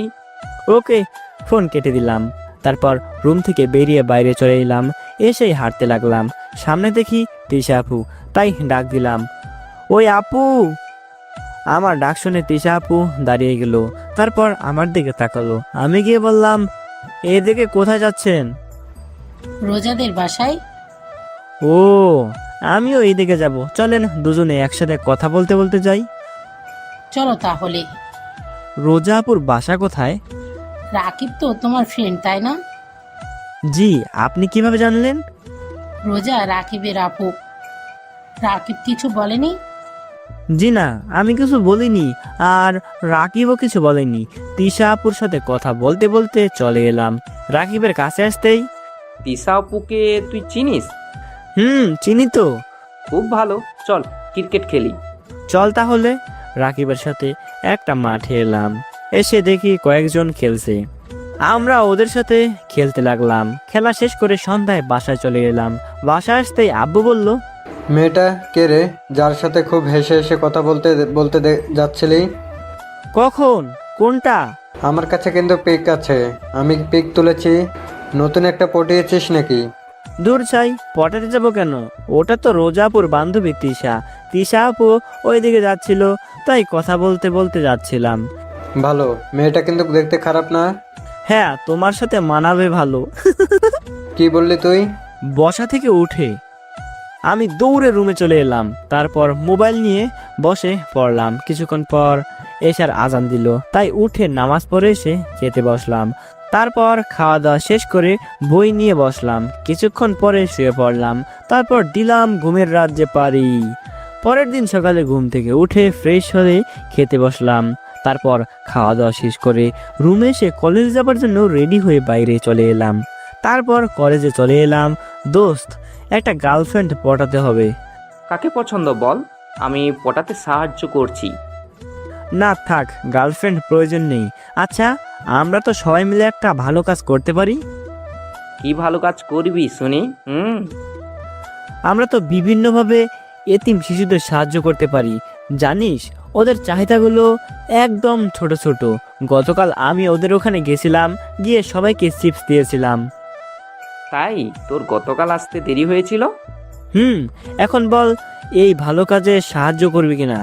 ওকে, ফোন কেটে দিলাম। তারপর রুম থেকে বেরিয়ে বাইরে চলে এলাম। এসেই হাঁটতে লাগলাম। সামনে দেখি তিশা আপু, তাই ডাক দিলাম, ওই আপু। আমার ডাক শুনে তিশা আপু দাঁড়িয়ে গেল, তারপর আমার দিকে তাকালো। আমি গিয়ে বললাম, এদিকে কোথায় যাচ্ছেন? রোজাদের বাসায়। ও, আমিও এইদিকে যাব, চলেন দুজনে একসাথে কথা বলতে বলতে যাই। চলো তাহলে। রোজা আপুর বাসা কোথায়? রাকিব তো তোমার ফ্রেন্ড, তাই না? জি, আপনি কিভাবে জানলেন? রোজা রাকিবের আপু। রাকিব কিছু বলেনি? জি না, আমি কিছু বলিনি, আর রাকিবও কিছু বলেনি। তিশা আপুর সাথে কথা বলতে বলতে চলে এলাম। রাকিবের কাছে আসতেই, তিশা আপুকে তুই চিনিস? চিনি তো। খুব ভালো, চল ক্রিকেট খেলি। চল তাহলে। রাকিবের সাথে একটা মাঠে এলাম। এসে দেখি কয়েকজন খেলছে, আমরা ওদের সাথে খেলতে লাগলাম। খেলা শেষ করে সন্ধ্যায় বাসায় চলে এলাম। বাসায় আসতেই আব্বু বলল, মেয়েটা কে রে, যার সাথে খুব হেসে হেসে কথা বলতে বলতে যাচ্ছিলি? কখন? কোনটা? আমার কাছে কিন্তু পিক আছে, আমি পিক তুলেছি। নতুন একটা পটিয়েছিস নাকি? দূর চাই, পটাতে যাবো কেন? ওটা তো রোজাপুর বান্ধবী তিশা। তিশা আপু ওইদিকে যাচ্ছিল, তাই কথা বলতে বলতে যাচ্ছিলাম। ভালো, মেয়েটা কিন্তু দেখতে খারাপ না। হ্যাঁ, তোমার সাথে মানাবে ভালো। কি বললি তুই? বসা থেকে উঠে আমি দৌড়ে রুমে চলে এলাম। তারপর মোবাইল নিয়ে বসে পড়লাম। কিছুক্ষণ পর এশার আজান দিল, তাই উঠে নামাজ পড়ে এসে খেতে বসলাম। তারপর খাওয়া দাওয়া শেষ করে বই নিয়ে বসলাম। কিছুক্ষণ পরে শুয়ে পড়লাম। তারপর দিলাম ঘুমের রাজ্যে পারি। পরের দিন সকালে ঘুম থেকে উঠে ফ্রেশ হয়ে খেতে বসলাম। তারপর খাওয়া দাওয়া শেষ করে রুমে এসে কলেজ যাবার জন্য রেডি হয়ে বাইরে চলে এলাম। তারপর কলেজে চলে এলাম। দোস্ত, একটা গার্লফ্রেন্ড পটাতে হবে। কাকে পছন্দ বল, আমি পটাতে সাহায্য করছি। না থাক, গার্লফ্রেন্ড প্রয়োজন নেই। আচ্ছা, আমরা তো সবাই মিলে একটা ভালো কাজ করতে পারি। কি ভালো কাজ করবি শুনি? আমরা তো বিভিন্নভাবে এতিম শিশুদের সাহায্য করতে পারি। জানিস, ওদের চাহিদাগুলো একদম ছোট ছোট। গতকাল আমি ওদের ওখানে গেছিলাম, গিয়ে সবাইকে চিপস দিয়েছিলাম। তাই তোর গতকাল আসতে দেরি হয়েছিল? এখন বল, এই ভালো কাজে সাহায্য করবি কিনা?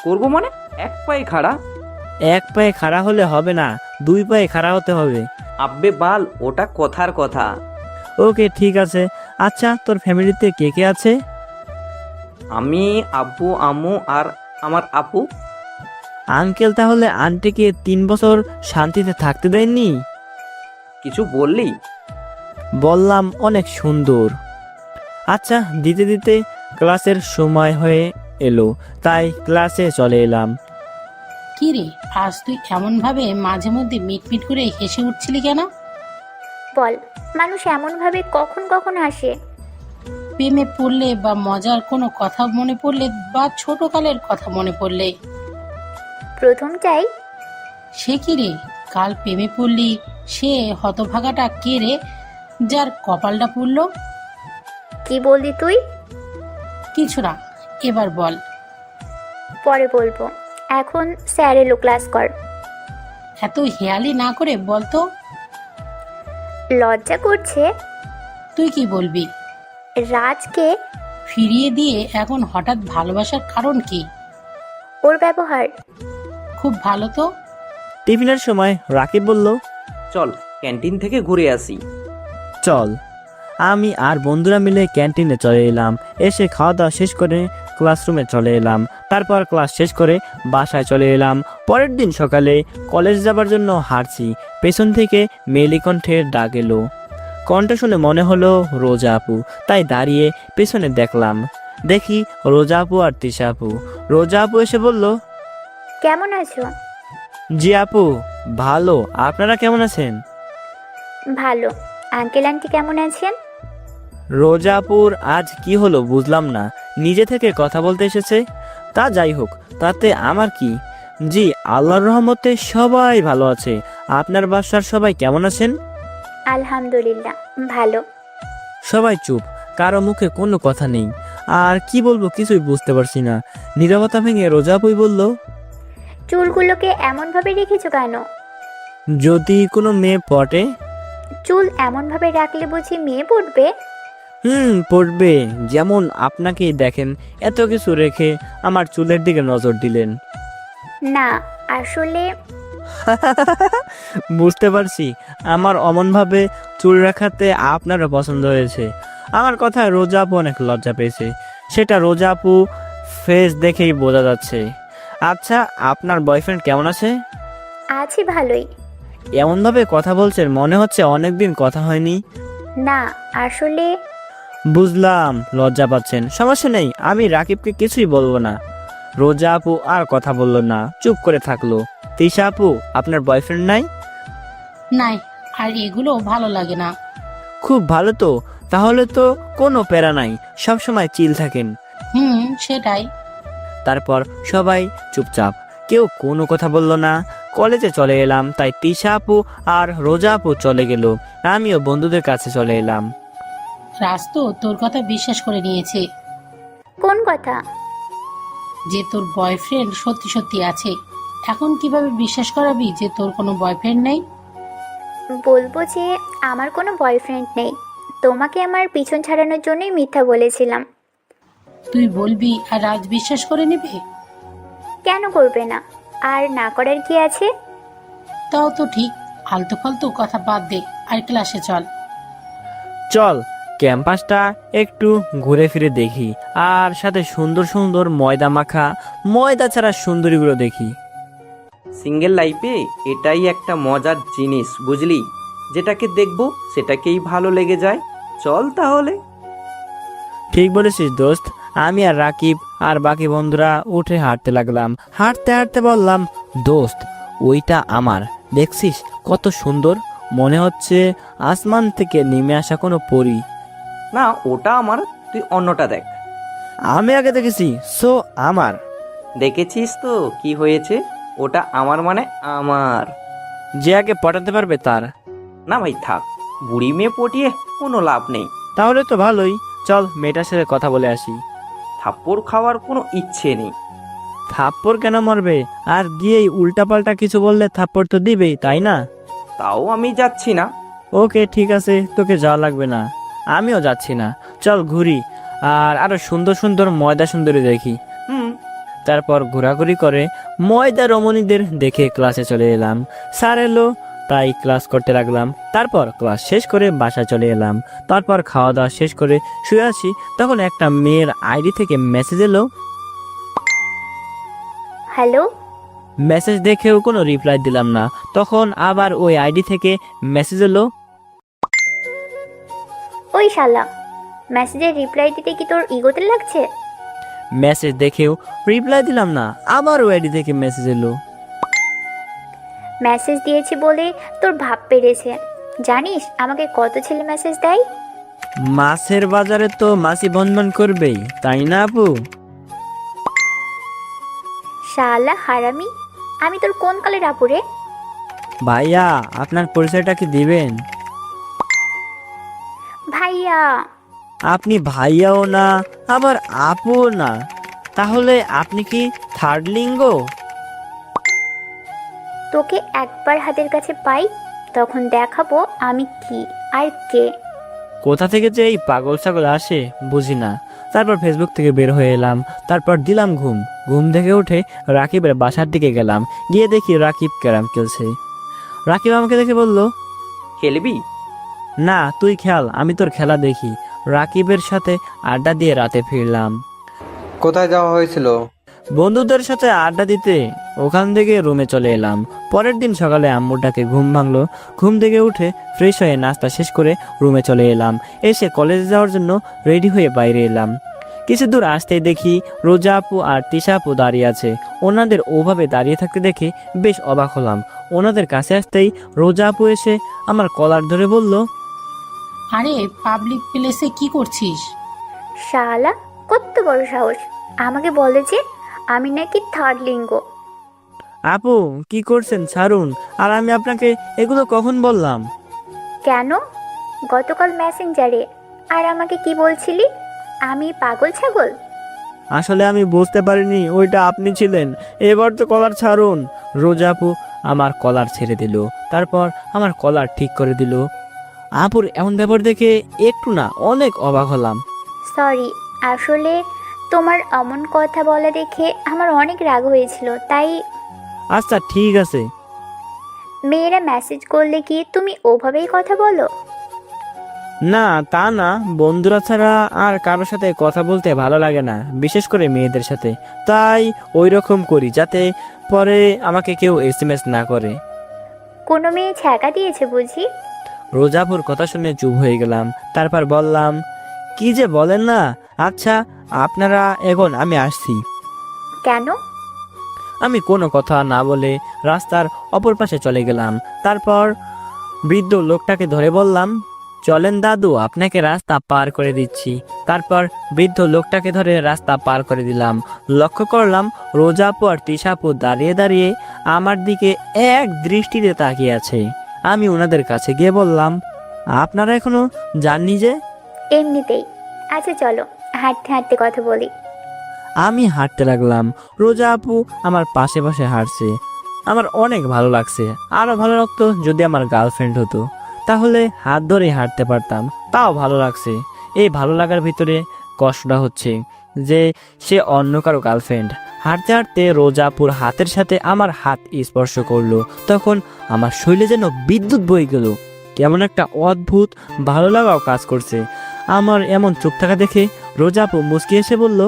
করবো মানে? এক পায়ে খাড়া। এক পায়ে খাড়া হলে হবে না, দুই পায়ে খাড়া হতে হবে। আব্বে বাল, ওটা কথার কথা। ওকে, ঠিক আছে। আচ্ছা, তোর ফ্যামিলিতে কে কে আছে? আমি, আব্বু, আম্মু আর আমার আপু। আঙ্কেল তাহলে আন্টিকে 3 বছর শান্তিতে থাকতে দেননি? কিছু বললি? বললাম অনেক সুন্দর। আচ্ছা, দিতে দিতে ক্লাসের সময় হয়ে এলো, তাই ক্লাসে চলে এলাম। কি রে, আজ তুই এমন ভাবে মাঝে মধ্যে মিটমিট করে হেসে উঠছিলি কেন? বল, মানুষ এমনভাবে কখন কখন হাসে? প্রেমে পড়লে বা মজার কোনো কথা মনে পড়লে বা ছোটকালের কথা মনে পড়লে। প্রথমটাই। সে কি রে, কাল প্রেমে পড়লি? সে হতভাগাটা কে রে, যার কপালটা পুড়ল? কি বললি তুই? কিছু না, এবার বল। পরে বলবো, এখন স্যার এলো, ক্লাস কর। এত হেয়ালি না করে বলতো। লজ্জা করছে? তুই কি বলবি? রাজকে ফিরিয়ে দিয়ে এখন হঠাৎ ভালোবাসার কারণ কি? ওর ব্যবহার। খুব ভালো তো। টিফিনের সময় রাকিব বলল, চল ক্যান্টিন থেকে ঘুরে আসি। চল। আমি আর বন্ধুরা মিলে ক্যান্টিনে চলে এলাম। এসে খাওয়া দাওয়া শেষ করে ক্লাসরুমে চলে এলাম। তারপর ক্লাস শেষ করে বাসায় চলে এলাম। পরের দিন সকালে কলেজ যাবার জন্য হাঁটছি। পেছন থেকে মেলি কণ্ঠের ডাক এলো। কণ্ঠ শুনে মনে হলো রোজা আপু, তাই দাঁড়িয়ে পেছনে দেখলাম। দেখি রোজা আপু আর তিশা আপু। রোজা আপু এসে বলল, কেমন আছো? জি আপু, ভালো। আপনারা কেমন আছেন? ভালো। আঙ্কেল আন্টি কেমন আছেন? রোজাপুর আজ কি হলো বুঝলাম না, নিজে থেকে কথা বলতে এসেছে। তা যাই হোক, তাতে আমার কি। জি, আল্লাহর রহমতে সবাই ভালো আছে। আপনার বাসার সবাই কেমন আছেন? আলহামদুলিল্লাহ ভালো। সবাই চুপ, কারো মুখে কোনো কথা নেই। আর কি বলবো কিছুই বুঝতে পারছি না। নীরবতা ভেঙে রোজাপুই বলল, চুলগুলোকে এমনভাবে রেখেছো কেন? যদি কোনো মেয়ে পটে। চুল এমনভাবে রাখলে বুঝি মেয়ে পড়বে? পড়বে। যেমন আপনাকেই দেখেন, এত কিছু রেখে আমার চুলের দিকে নজর দিলেন। না আসলে বুঝতে পারছি, আমার অমনভাবে চুল রাখাতে আপনারও পছন্দ হয়েছে। আমার কথা রোজা আপু অনেক লজ্জা পেয়েছে, সেটা রোজা আপু ফেস দেখেই বোঝা যাচ্ছে। আচ্ছা, আপনার বয়ফ্রেন্ড কেমন আছে? আছি ভালোই। এমনভাবে কথা বলছেন মনে হচ্ছে অনেকদিন কথা হয়নি। না আসলে বুঝলাম, লজ্জা পাচ্ছেন। সমস্যা নেই, আমি রাকিবকে কিছুই বলবো না। রোজা আপু আর কথা বললো না, চুপ করে থাকলো। তিশা আপু, আপনার বয়ফ্রেন্ড নাই? নাই, আর এগুলো ভালো লাগে না। খুব ভালো তো, তাহলে তো কোনো প্যারা নাই, সবসময় চিল থাকেন। সেটাই। তারপর সবাই চুপচাপ, কেউ কোনো কথা বলল না। কলেজে চলে এলাম, তাই তিশা আপু আর রোজা আপু চলে গেল, আমিও বন্ধুদের কাছে চলে এলাম। রাজ তো তোর কথা বিশ্বাস করে নিয়েছে কোন কথা? যে তোর বয়ফ্রেন্ড সত্যি সত্যি আছে। এখন কিভাবে বিশ্বাস করাবি যে তোর কোনো বয়ফ্রেন্ড নেই? বলবো যে আমার কোনো বয়ফ্রেন্ড নেই, তোমাকে আমার পিছন ছাড়ানোর জন্যই মিথ্যা বলেছিলাম। তুই বলবি আর রাজ বিশ্বাস করে নেবে? কেন করবে না? আর না করার কি আছে? তাও তো ঠিক। আলতু ফালতু কথা বাদ দে, আর ক্লাসে চল। চল, ক্যাম্পাসটা একটু ঘুরে ফিরে দেখি, আর সাথে সুন্দর সুন্দর ময়দা মাখা, ময়দা ছাড়া সুন্দরীগুলো দেখি। সিঙ্গেল লাইফে এটাই একটা মজার জিনিস, বুঝলি? যেটাকে দেখবো সেটাকেই ভালো লেগে যায়। চল তাহলে। ঠিক বলেছিস দোস্ত। আমি আর রাকিব আর বাকি বন্ধুরা উঠে হাঁটতে লাগলাম। হাঁটতে হাঁটতে বললাম, দোস্ত ওইটা আমার, দেখছিস কত সুন্দর, মনে হচ্ছে আসমান থেকে নেমে আসা কোনো পরী। না, ওটা আমার, তুই অন্যটা দেখ। আমি আগে দেখেছি, সো আমার। দেখেছিস তো কি হয়েছে? ওটা আমার মানে আমার। যে আগে পটাতে পারবে তার। না ভাই থাক, বুড়ি মেয়ে পটিয়ে কোনো লাভ নেই। তাহলে তো ভালোই, চল মেয়েটার সাথে কথা বলে আসি। থাপ্পড় খাওয়ার কোনো ইচ্ছে নেই। থাপ্পড় কেন মারবে? আর গিয়েই উল্টাপাল্টা কিছু বললে থাপ্পড় তো দিবেই, তাই না? তাও আমি যাচ্ছি না। ওকে ঠিক আছে, তোকে যাওয়া লাগবে না, আমিও যাচ্ছি না। চল ঘুরি, আর আরো সুন্দর সুন্দর ময়দা সুন্দরী দেখি। তারপর ঘোরাঘুরি করে ময়দা রমণীদের দেখে ক্লাসে চলে এলাম। স্যার এলো, তাই ক্লাস করতে লাগলাম। তারপর ক্লাস শেষ করে বাসায় চলে এলাম। তারপর খাওয়া দাওয়া শেষ করে শুয়ে আছি, তখন একটা মেয়ের আইডি থেকে মেসেজ এলো। হ্যালো। মেসেজ দেখেও কোনো রিপ্লাই দিলাম না। তখন আবার ওই আইডি থেকে মেসেজ এলো। ওই শালা, মেসেজের রিপ্লাই দিতে কি তোর ইগোতে লাগছে? মেসেজ দেখেও রিপ্লাই দিলাম না, আবার ওই আইডি থেকে মেসেজ এলো। মেসেজ দিয়েছি বলে তোর ভাব পেরেছে। জানিস আমাকে কত ছেলে মেসেজ দেয়? মাছের বাজারে তো মাছি বনবন করবেই, তাই না আপু? শালা হারামি, আমি তোর কোন কালের আপুরে? ভাইয়া, আপনার পরিচয়টা কি দিবেন? ভাইয়া। আপনি ভাইয়াও না, আবার আপুও না, তাহলে আপনি কি থার্ড লিঙ্গ? তোকে একবার হাতের কাছে পাই, তখন দেখাবো আমি কি আর কে। কোথা থেকে যে এই পাগল ছাগল আসে বুঝি না। তারপর ফেসবুক থেকে বের হয়ে এলাম। তারপর দিলাম ঘুম। ঘুম থেকে উঠে রাকিবের বাসার দিকে গেলাম। গিয়ে দেখি রাকিব ক্যারাম খেলছে। রাকিব আমাকে দেখে বলল, খেলবি? না তুই খেল, আমি তোর খেলা দেখি। রাকিবের সাথে আড্ডা দিয়ে রাতে ফিরলাম। কোথায় যাওয়া হয়েছিল? বন্ধুদের সাথে আড্ডা দিতে। ওখান থেকে রুমে চলে এলাম। পরের দিন সকালে আম্মুর ডাকে ঘুম ভাঙলো। ঘুম থেকে উঠে ফ্রেশ হয়ে নাস্তা শেষ করে রুমে চলে এলাম। এসে কলেজে যাওয়ার জন্য রেডি হয়ে বাইরে এলাম। কিছু দূর আসতেই দেখি রোজা আপু আর তিশা আপু দাঁড়িয়ে আছে। ওনাদের ওভাবে দাঁড়িয়ে থাকতে দেখে বেশ অবাক হলাম। ওনাদের কাছে আসতেই রোজা আপু এসে আমার কলার ধরে বলল, আরে পাবলিক প্লেসে কি করছিস? শালা, কত বড় সাহস আমাকে বলে যে আমি নাকি থার্ড লিঙ্গ। আপু কি করছেন ছাড়ুন। আর আমি আপনাকে এগুলো কখন বললাম? কেন? গতকাল মেসেঞ্জারে। আর আমাকে কি বলছিলি? আমি পাগল ছাগল? আসলে আমি বুঝতে পারিনি ওইটা আপনি ছিলেন। এবার তো কলার ছাড়ুন। রোজা আপু আমার কলার ছেড়ে দিল, তারপর আমার কলার ঠিক করে দিল। আপুর এমন ব্যাপার দেখে একটু না অনেক অবাক হলাম। সরি, আসলে তোমার এমন কথা বলা দেখে আমার অনেক রাগ হয়েছিল, তাই। আচ্ছা ঠিক আছে। মেয়েরা মেসেজ করলে কি তুমি ওভাবেই কথা বলো? না তা না, বন্ধুরা ছাড়া আর কারোর সাথে কথা বলতে ভালো লাগে না, বিশেষ করে মেয়েদের সাথে। তাই ওই রকম করি যাতে পরে আমাকে কেউ এসএমএস না করে। কোনো মেয়ে ছ্যাঁকা দিয়েছে বুঝি? রোজাপুর কথা শুনে চুপ হয়ে গেলাম। তারপর বললাম, কি যে বলেন না। আচ্ছা আপনারা এখন, আমি আসছি। কেন? আমি কোনো কথা না বলে রাস্তার অপর পাশে চলে গেলাম। তারপর বৃদ্ধ লোকটাকে ধরে বললাম, চলেন দাদু, আপনাকে রাস্তা পার করে দিচ্ছি। তারপর বৃদ্ধ লোকটাকে ধরে রাস্তা পার করে দিলাম। লক্ষ্য করলাম রোজা আপু আর তিশা আপু দাঁড়িয়ে দাঁড়িয়ে আমার দিকে এক দৃষ্টিতে তাকিয়ে আছে। আমি ওনাদের কাছে গিয়ে বললাম, আপনারা এখনো যাননি যে? এমনিতেই। আচ্ছা চলো, হাঁটতে হাঁটতে কথা বলি। আমি হাঁটতে লাগলাম। রোজা আপু আমার পাশে পাশে হাঁটছে। আমার অনেক ভালো লাগছে। আরো ভালো লাগতো যদি আমার গার্লফ্রেন্ড হতো, তাহলে হাত ধরে হাঁটতে পারতাম। তাও ভালো লাগছে। এই ভালো লাগার ভিতরে কষ্টটা হচ্ছে যে সে অন্য কারো গার্লফ্রেন্ড। হাঁটতে হাঁটতে রোজা আপুর হাতের সাথে আমার হাত স্পর্শ করলো। তখন আমার শরীরে যেন বিদ্যুৎ বয়ে গেল। কেমন একটা অদ্ভুত ভালো লাগাও কাজ করছে। আমার এমন চুপ থাকা দেখে রোজা আপু মুচকি এসে বলল,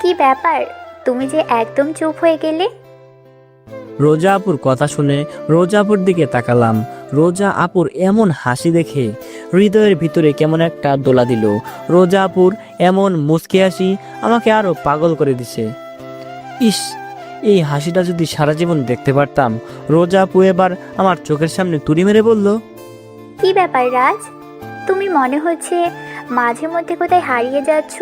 কি ব্যাপার, তুমি যে একদম চুপ হয়ে গেলে? রোজা আপুর কথা শুনে রোজা আপুর দিকে তাকালাম। রোজা আপুর এমন হাসি দেখে হৃদয়ের ভিতরে কেমন একটা দোলা দিল। রোজা আপুর এমন মুচকি হাসি আমাকে আরো পাগল করে দিছে। ইস, এই হাসিটা যদি সারা জীবন দেখতে পারতাম। রোজা আপু এবার আমার চোখের সামনে তুড়ি মেরে বলল, কি ব্যাপার রাজ, তুমি মনে হচ্ছে মাঝে মধ্যে কোথায় হারিয়ে যাচ্ছ?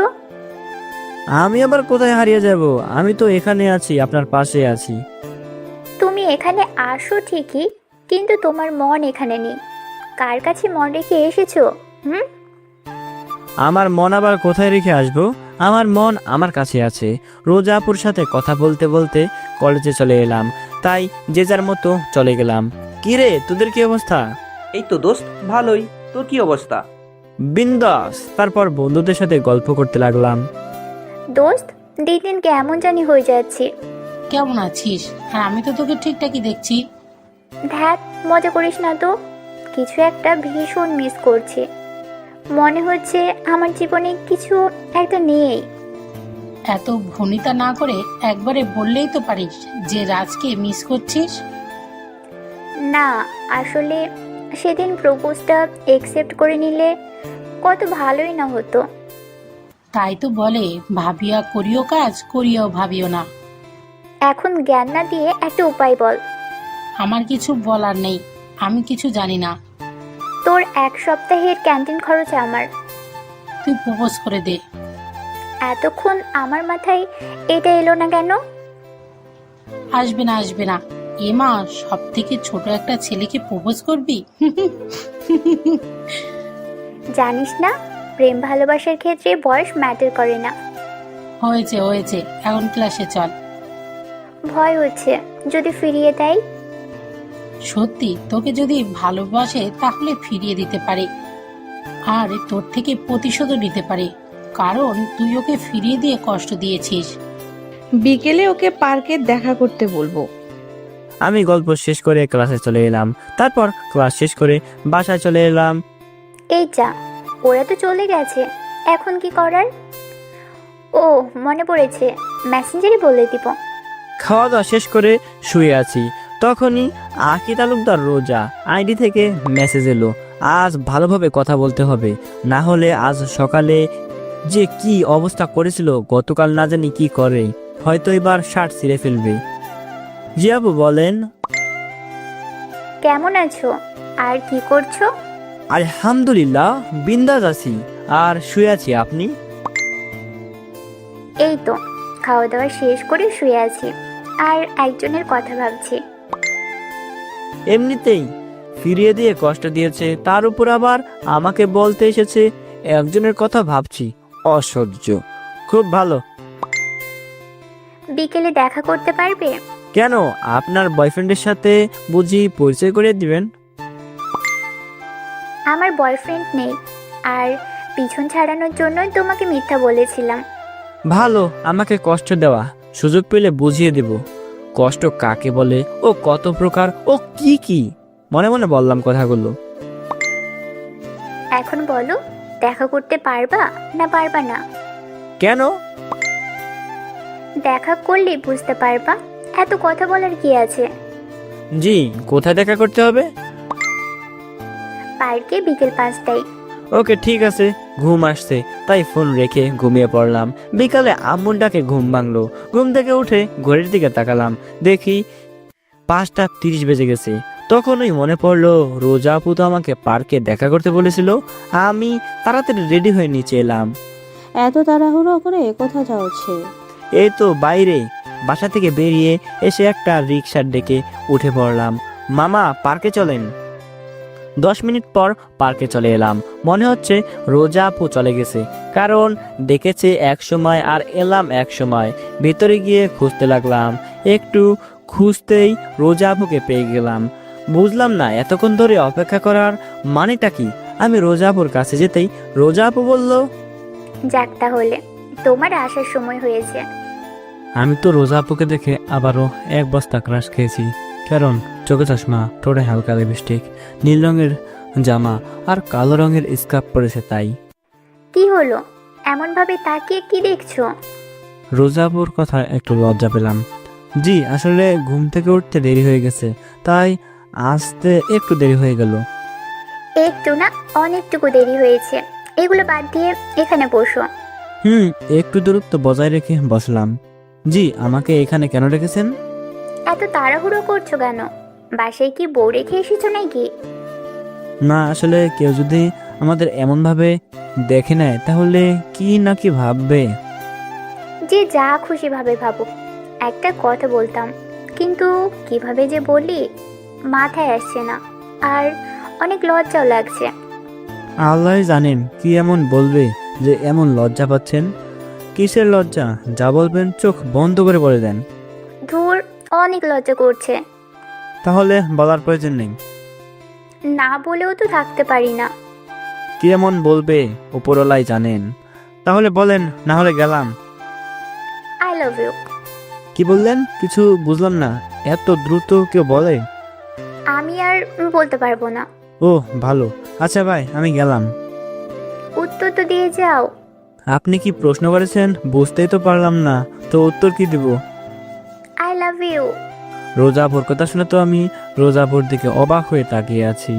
আমি আবার কোথায় হারিয়ে যাব? আমি তো এখানে আছি, আপনার পাশে আছি। তুমি এখানে আসো ঠিকই, কিন্তু তোমার মন এখানে নেই। কার কাছে মন রেখে এসেছো? হুম? আমার মন আবার কোথায় রেখে আসবো? আমার মন আমার কাছে আছে। রোজা আপুর সাথে কথা বলতে বলতে কলেজে চলে এলাম। তাই যে যার মতো চলে গেলাম। কি রে, তোদের কি অবস্থা? এই তো দোস্ত, ভালোই। তোর কি অবস্থা? বিন্দাস। তারপর বন্ধুদের সাথে গল্প করতে লাগলাম। দোস্ত, দিন দিন কেমন জানি হয়ে যাচ্ছি। কেমন আছিস? আর আমি তো তোকে ঠিকঠাকই দেখছি। ধ্যাত, মজা করিস না তো। কিছু একটা ভীষণ মিস করছি। মনে হচ্ছে আমার জীবনে কিছু একটা নেই। এত ভনিতা না করে একবারে বললেই তো পারিস যে রাজকে মিস করছিস। না, আসলে সেদিন প্রপোজটা একসেপ্ট করে নিলে কত ভালোই না হতো। তাই তো বলে, ভাবিয়া করিও কাজ, করিয়াও ভাবিও না। এখন জ্ঞান না দিয়ে একটা উপায় বল। আমার কিছু বলার নেই, আমি কিছু জানি না। তোর এক সপ্তাহের ক্যান্টিন খরচ আমার। তুই প্রপোজ করে দে। এতক্ষণ আমার মাথায় এটা এলো না কেন? আসবে না, আসবে না। এ মা, সব থেকে ছোট একটা ছেলেকে প্রপোজ করবি? জানিস না, প্রেম ভালোবাসার ক্ষেত্রে বয়স ম্যাটার করে না। হয়েছে হয়েছে, এখন ক্লাসে চল। ভয় হচ্ছে যদি ফিরিয়ে দেয়। সত্যি, তোকে যদি ভালোবাসে তাহলে ফিরিয়ে দিতে পারে, আর তোর থেকে প্রতিশোধও নিতে পারে, কারণ তুই ওকে ফিরিয়ে দিয়ে কষ্ট দিয়েছিস। বিকেলে ওকে পার্কে দেখা করতে বলবো। আমি গল্প শেষ করে ক্লাসে চলে এলাম। তারপর ক্লাস শেষ করে বাসায় চলে এলাম। এই যা, ওরা তো চলে গেছে, এখন কি করার? ও মনে পড়েছে, মেসেঞ্জারে বলে দিব। খাওয়া দাওয়া শেষ করে শুয়ে আছি, তখনই আকি তালুকদার রোজা আইডি থেকে মেসেজ এলো। আজ ভালোভাবে কথা বলতে হবে, না হলে আজ সকালে যে কি অবস্থা করেছিল গতকাল না জানি কি করে, হয়তো এবার শার্ট ছিঁড়ে ফেলবে। জি আপু বলেন। কেমন আছো আর কি করছো? আলহামদুলিল্লাহ, বিন্দাস আছি। আর শুয়ে আছি, আপনি? এই তো খাওয়া দাওয়া শেষ করে শুয়ে আছি আর একজনের কথা ভাবছি। এমনিতেই ফিরিয়ে দিয়ে কষ্ট দিয়েছে, তার উপর আবার আমাকে বলতে এসেছে একজনের কথা ভাবছি। অসহ্য। খুব ভালো। বিকেলে দেখা করতে পারবে? কেন, আপনার বয়ফ্রেন্ডের সাথে বুঝি পরিচয় করিয়ে দিবেন? আমার বয়ফ্রেন্ড নেই, আর পিছন ছাড়ানোর জন্যই তোমাকে মিথ্যা বলেছিলাম। ভালো, আমাকে কষ্ট দেওয়া। সুযোগ পেলে বুঝিয়ে দেব কষ্ট কাকে বলে, ও কত প্রকার, ও কি কি। মনে মনে বললাম কথাগুলো। এখন বলো, দেখা করতে পারবা না পারবা না? কেন? দেখা করলেই বুঝতে পারবা। এত কথা বলার কি আছে? জি, কোথায় দেখা করতে হবে? পার্কে বিকেল 5টায়। ওকে, ঠিক আছে। ঘুম আসছে তাই ফোন রেখে ঘুমিয়ে পড়লাম। বিকালে আম্মুর ডাকে ঘুম ভাঙলো। ঘুম থেকে উঠে ঘড়ির দিকে তাকালাম, দেখি 5:30 বেজে গেছে। তখনই মনে পড়লো রোজা আপু তো আমাকে পার্কে দেখা করতে বলেছিল। আমি তাড়াতাড়ি রেডি হয়ে নিচে এলাম। এত তাড়াহুড়ো করে কোথায় যাচ্ছে? এই তো বাইরে। বাসা থেকে বেরিয়ে এসে একটা রিক্সার ডেকে উঠে পড়লাম। মামা, পার্কে চলেন। 10 মিনিট পর পার্কে চলে এলাম। মনে হচ্ছে রোজা আপু চলে গেছে, কারণ ডেকেছে এক সময় আর এলাম এক সময়। ভেতরে গিয়ে খুঁজতে লাগলাম। একটু খুঁজতেই রোজা আপুকে পেয়ে গেলাম। বুঝলাম না এতক্ষণ ধরে অপেক্ষা করার মানেটা কি। আমি রোজা আপুর কাছে যেতেই রোজা আপু বলল, যাক তাহলে, তোমার আসার সময় হয়েছে। আমি তো রোজা আপুকে দেখে আবারও 1 বস্তা ক্রাশ খেয়েছি। কারণ চোখে চশমা, ঠোঁটে হালকা লিপস্টিক, নীল রঙের জামা আর কালো রঙের স্কার্ফ পরেছে তাই। কি হলো, এমন ভাবে তাকিয়ে কি দেখছো? রোজা আপুর কথা একটু লজ্জা পেলাম। জি, আসলে ঘুম থেকে উঠতে দেরি হয়ে গেছে, তাই আসতে একটু দেরি হয়ে গেল। একটু না, অনেকটুকু দেরি হয়েছে। এগুলো বাদ দিয়ে এখানে বসো। একটু দূরত্ব বজায় রেখে বসলাম। জি, আমাকে এখানে কেন রেখেছেন? এত তাড়াহুড়ো করছো কেন? বাসায় কি বউ রেখে এসেছো নাকি? না, আসলে কেউ যদি আমাদের এমন ভাবে দেখে নেয় তাহলে কি না কি ভাববে। যে যা খুশি ভাবে ভাবুক। একটা কথা বলতাম, কিন্তু কিভাবে যে বলি মাথায় আসছে না, আর অনেক লজ্জাও লাগছে। আল্লাহ জানেন কি এমন বলবে যে এমন লজ্জা পাচ্ছেন। কিসের লজ্জা? যা বলবেন চোখ বন্ধ করে বলে দেন। ধুর, অনেক লজ্জা করছে। তাহলে বলার প্রয়োজন নেই। না বলেও তো থাকতে পারি না। কি এমন বলবে উপরওয়ালাই জানেন। তাহলে বলেন, না হলে গেলাম। I love you. কি বললেন? কিছু বুঝলাম না। এত দ্রুত কেউ বলে? আমি আর বলতে পারবো না। ও ভালো, আচ্ছা ভাই, আমি গেলাম। উত্তর তো দিয়ে যাও। আপনি কি প্রশ্ন করেছেন বুঝতেই তো পারলাম না, তো উত্তর কি দেব? I love you. রোজাপুর কথা শুনে তো আমি রোজাপুর দিকে অবাক হয়ে তাকিয়ে আছি।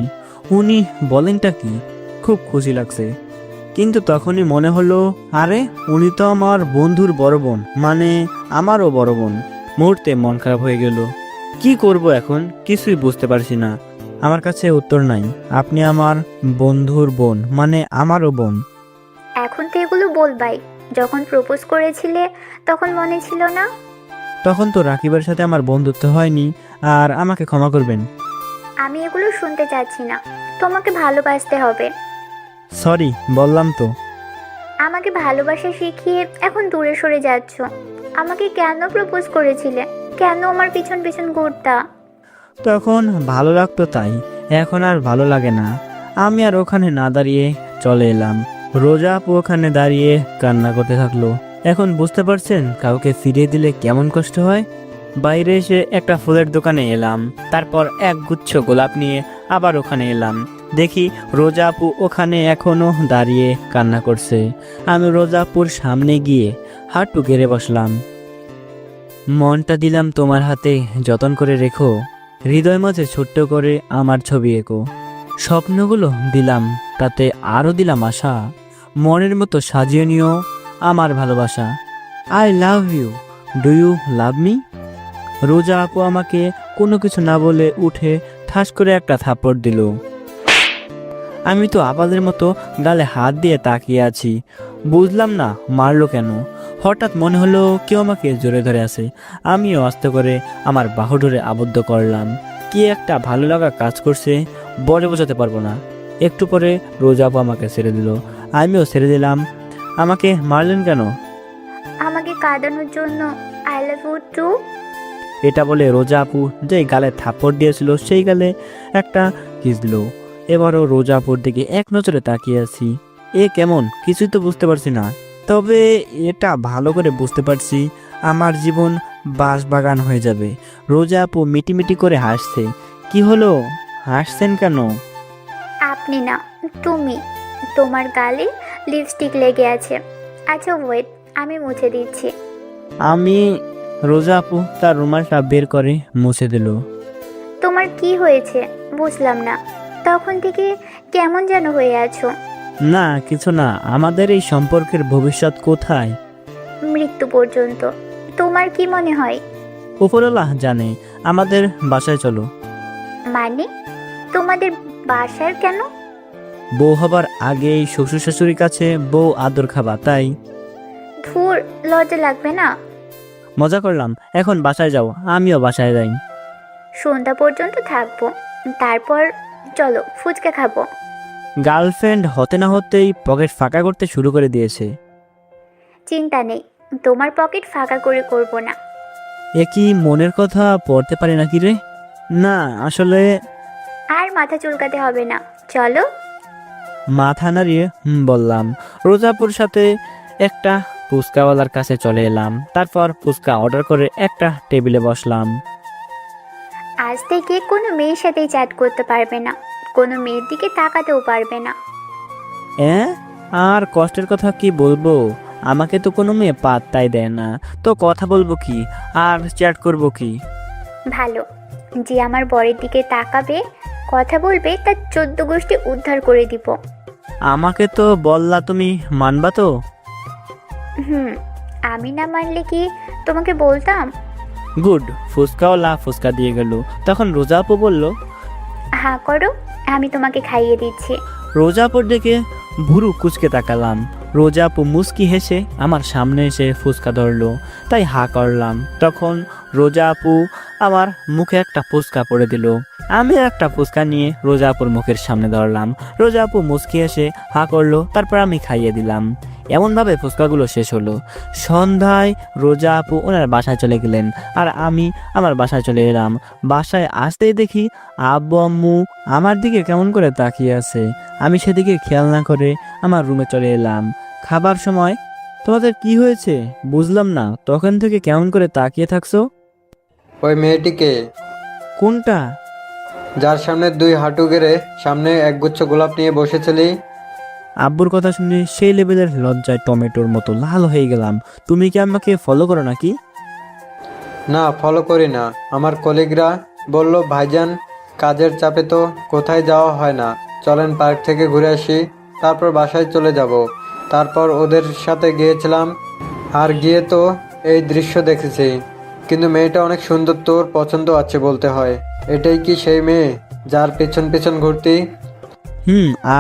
উনি বলেনটা কি? খুব খুশি লাগছে, কিন্তু তখনই মনে হলো আরে উনি তো আমার বন্ধুর বড় বোন, মানে আমারও বড় বোন। মুহূর্তে মন খারাপ হয়ে গেল। কি করব এখন কিছুই বুঝতে পারছি না। আমার কাছে উত্তর নাই। আপনি আমার বন্ধুর বোন, মানে আমারও বোন। এখন তো এগুলো বলবাই, যখন প্রপোজ করেছিলে তখন মনে ছিল না? তখন তো রাকিবের সাথে আমার বন্ধুত্ব হয়নি, আর আমাকে ক্ষমা করবেন। আমি এগুলো শুনতে চাচ্ছি না। তোমাকে ভালোবাসতে হবে। সরি, বললাম তো। আমাকে ভালোবাসা শিখিয়ে এখন দূরে সরে যাচ্ছ। আমাকে কেন প্রপোজ করেছিলে? কেন আমার পিছন পিছন ঘুরতা? তখন ভালো লাগতো তাই, এখন আর ভালো লাগে না। আমি আর ওখানে না দাঁড়িয়ে চলে এলাম। রোজা আপু ওখানে দাঁড়িয়ে কান্না করতে থাকলো। এখন বুঝতে পারছেন কাউকে ফিরিয়ে দিলে কেমন কষ্ট হয়। বাইরে এসে একটা ফুলের দোকানে এলাম, তারপর এক গুচ্ছ গোলাপ নিয়ে আবার ওখানে এলাম। দেখি রোজা আপু ওখানে এখনো দাঁড়িয়ে কান্না করছে। আমি রোজা আপুর সামনে গিয়ে হাঁটু গেড়ে বসলাম। মনটা দিলাম তোমার হাতে, যতন করে রেখো। হৃদয় মাঝে ছোট্ট করে আমার ছবি এঁকো। স্বপ্নগুলো দিলাম, তাতে আরও দিলাম আশা। মনের মতো সাজিয়ে নিও আমার ভালোবাসা। I love you, do you love me? Roza আপু আমাকে কোনো কিছু না বলে উঠে ঠাস করে একটা থাপ্পড় দিল। আমি তো আপাদের মতো গালে হাত দিয়ে তাকিয়ে আছি। বুঝলাম না মারলো কেন। হঠাৎ মনে হলো কেউ আমাকে জোরে ধরে আছে। আমিও আস্তে করে আমার বাহু ধরে আবদ্ধ করলাম। কি একটা ভালো লাগা কাজ করছে, বলে বোঝাতে পারবো না। একটু পরে রোজা আপু আমাকে ছেড়ে দিল, আমিও ছেড়ে দিলাম। আমাকে মারলেন কেন? আমাকে কাঁদানোর জন্য। I love you too. এটা বলে রোজা আপু যেই গালে থাপ্পড় দিয়েছিল সেই গালে একটা কিস দিল। এবারও রোজা আপুর দিকে এক নজরে তাকিয়ে আছি। এ কেমন কিছুই তো বুঝতে পারছি না, তবে এটা ভালো করে বুঝতে পারছি আমার জীবন বাঁশবাগান হয়ে যাবে। রোজা আপু মিটিমিটি করে হাসছে। কি হলো, হাসছেন কেন? আপনি না, তুমি। তোমার গালে লিপস্টিক লেগে আছে। আচ্ছা ওয়েট, আমি মুছে দিচ্ছি। আমি রোজা আপু তার রুমালটা বের করে মুছে দিল। তোমার কি হয়েছে বুঝলাম না, তখন থেকে কেমন যেন হয়ে আছো। না কিছু না, আমাদের এই সম্পর্কের ভবিষ্যৎ কোথায়? মৃত্যু পর্যন্ত। তোমার কি মনে হয়? উপরওয়ালা জানে। আমাদের বাসায় চলো। মানে তোমাদের বাসার কেন? বউ হবার আগেই শ্বশুর শাশুড়ির কাছে বউ আদর খাবা, তাই। ধুর, লজ্জা লাগবে না? মজা করলাম, এখন বাসায় যাও। আমিও বাসায় যাই। সন্ধ্যা পর্যন্ত থাকবো, তারপর চলো ফুচকা খাবো। গার্লফ্রেন্ড হতে না হতেই পকেট ফাঁকা করতে শুরু করে দিয়েছে। চিন্তা নেই, তোমার পকেট ফাঁকা করে করব না। এ কি মনের কথা পড়তে পারে নাকি রে? না আসলে। আর মাথা চুলকাতে হবে না, চলো। মাথা নাড়িয়ে বললাম। রোজাপুর সাথে একটা ফুচকাওয়ালার কাছে চলে এলাম। তারপর ফুচকা অর্ডার করে একটা টেবিলে বসলাম। আজ থেকে কোনো মেয়ের সাথেই চ্যাট করতে পারবে না, কোনো মেয়ের দিকে তাকাতেও পারবে না। আর কষ্টের কথা কি বলবো, আমাকে তো কোনো মেয়ে পাত্তাই দেয় না, তো কথা বলবো কি আর চ্যাট করব কি? ভালো, যে আমার বরের দিকে তাকাবে, কথা বলবে, তার 14 গোষ্ঠী উদ্ধার করে দিব। আমাকে তো বললা তুমি, মানবা তো? আমি না মানলে কি তোমাকে বলতাম? গুড। ফুচকাওয়ালা ফুচকা দিয়ে গেল। তখন রোজা আপু বলল, হ্যাঁ করো, আমি তোমাকে খাইয়ে দিচ্ছি। রোজা আপুর দিকে ভুরু কুচকে তাকালাম। রোজা আপু মুস্কি হেসে আমার সামনে এসে ফুচকা ধরলো, তাই হা করলাম। তখন রোজা আপু আমার মুখে একটা ফুচকা পড়ে দিল। আমি একটা ফুচকা নিয়ে রোজা আপুর মুখের সামনে ধরলাম। রোজা আপু মুস্কি এসে হা করলো, তারপর আমি খাইয়ে দিলাম। এমনভাবে ফুচকাগুলো শেষ হলো। সন্ধ্যায় রোজা আপু ওনার বাসায় চলে গেলেন, আর আমি আমার বাসায় চলে এলাম। বাসায় আসতেই দেখি আব্বু আম্মু আমার দিকে কেমন করে তাকিয়ে আছে। আমি সেদিকে খেয়াল না করে আমার রুমে চলে এলাম। খাবার সময় তোমাদের কি হয়েছে বুঝলাম না, তখন থেকে কেমন করে তাকিয়ে থাকছো? ওই মেয়েটিকে, কোনটা? যার সামনে 2 হাঁটু গেড়ে সামনে একগুচ্ছ গোলাপ নিয়ে বসেছিলি। আব্বুর কথা শুনে সেই লেভেলের লজ্জায় টমেটোর মতো লাল হয়ে গেলাম। তুমি কি আমাকে ফলো করো নাকি? না, ফলো করি না। আমার কলিগরা বলল ভাইজান কাজের চাপে তো কোথায় যাওয়া হয় না, চলেন পার্ক থেকে ঘুরে আসি, তারপর বাসায় চলে যাব। তারপর ওদের সাথে গিয়েছিলাম, আর গিয়ে তো এই দৃশ্য দেখেছি। কিন্তু মেয়েটা অনেক সুন্দর, তোর পছন্দ আছে বলতে হয়। এটাই কি সেই মেয়ে যার পেছন পেছন ঘুরতি?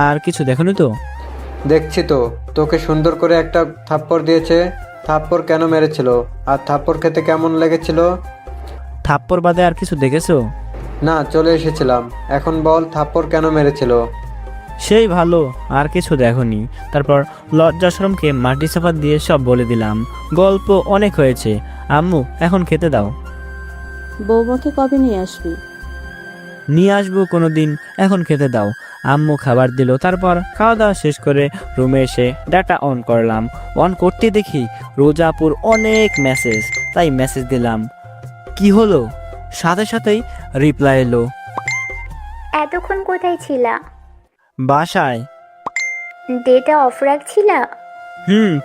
আর কিছু দেখোনি তো? দেখছি তো, তোকে সুন্দর করে একটা থাপ্পড় দিয়েছে। থাপ্পড় কেন মেরেছিল, আর থাপ্পড় খেতে কেমন লেগেছিল? থাপ্পড় বাদে আর কিছু দেখেছো? না, চলে এসেছিলাম। এখন বল থাপ্পড় কেন মেরেছিল? সেই ভালো, আর কিছু দেখোনি। তারপর লজ্জা শরমকে মাটি চাপা দিয়ে সব বলে দিলাম। গল্প অনেক হয়েছে, আম্মু এখন খেতে দাও। বৌমাকে কবে নিয়ে আসবি? নিয়ে আসবো কোনো দিন, এখন খেতে দাও। আম্মু খাবার দিল। তারপর খাওয়া দাওয়া শেষ করে রুমে এসে ডাটা অন করলাম। অন করতে দেখি রোজাপুর অনেক মেসেজ, তাই মেসেজ দিলাম। কি হলো? সাথে সাথেই রিপ্লাই এলো, এতক্ষণ কোথায় ছিলা? বাসায়। ডেটা অফ রাখছিলা?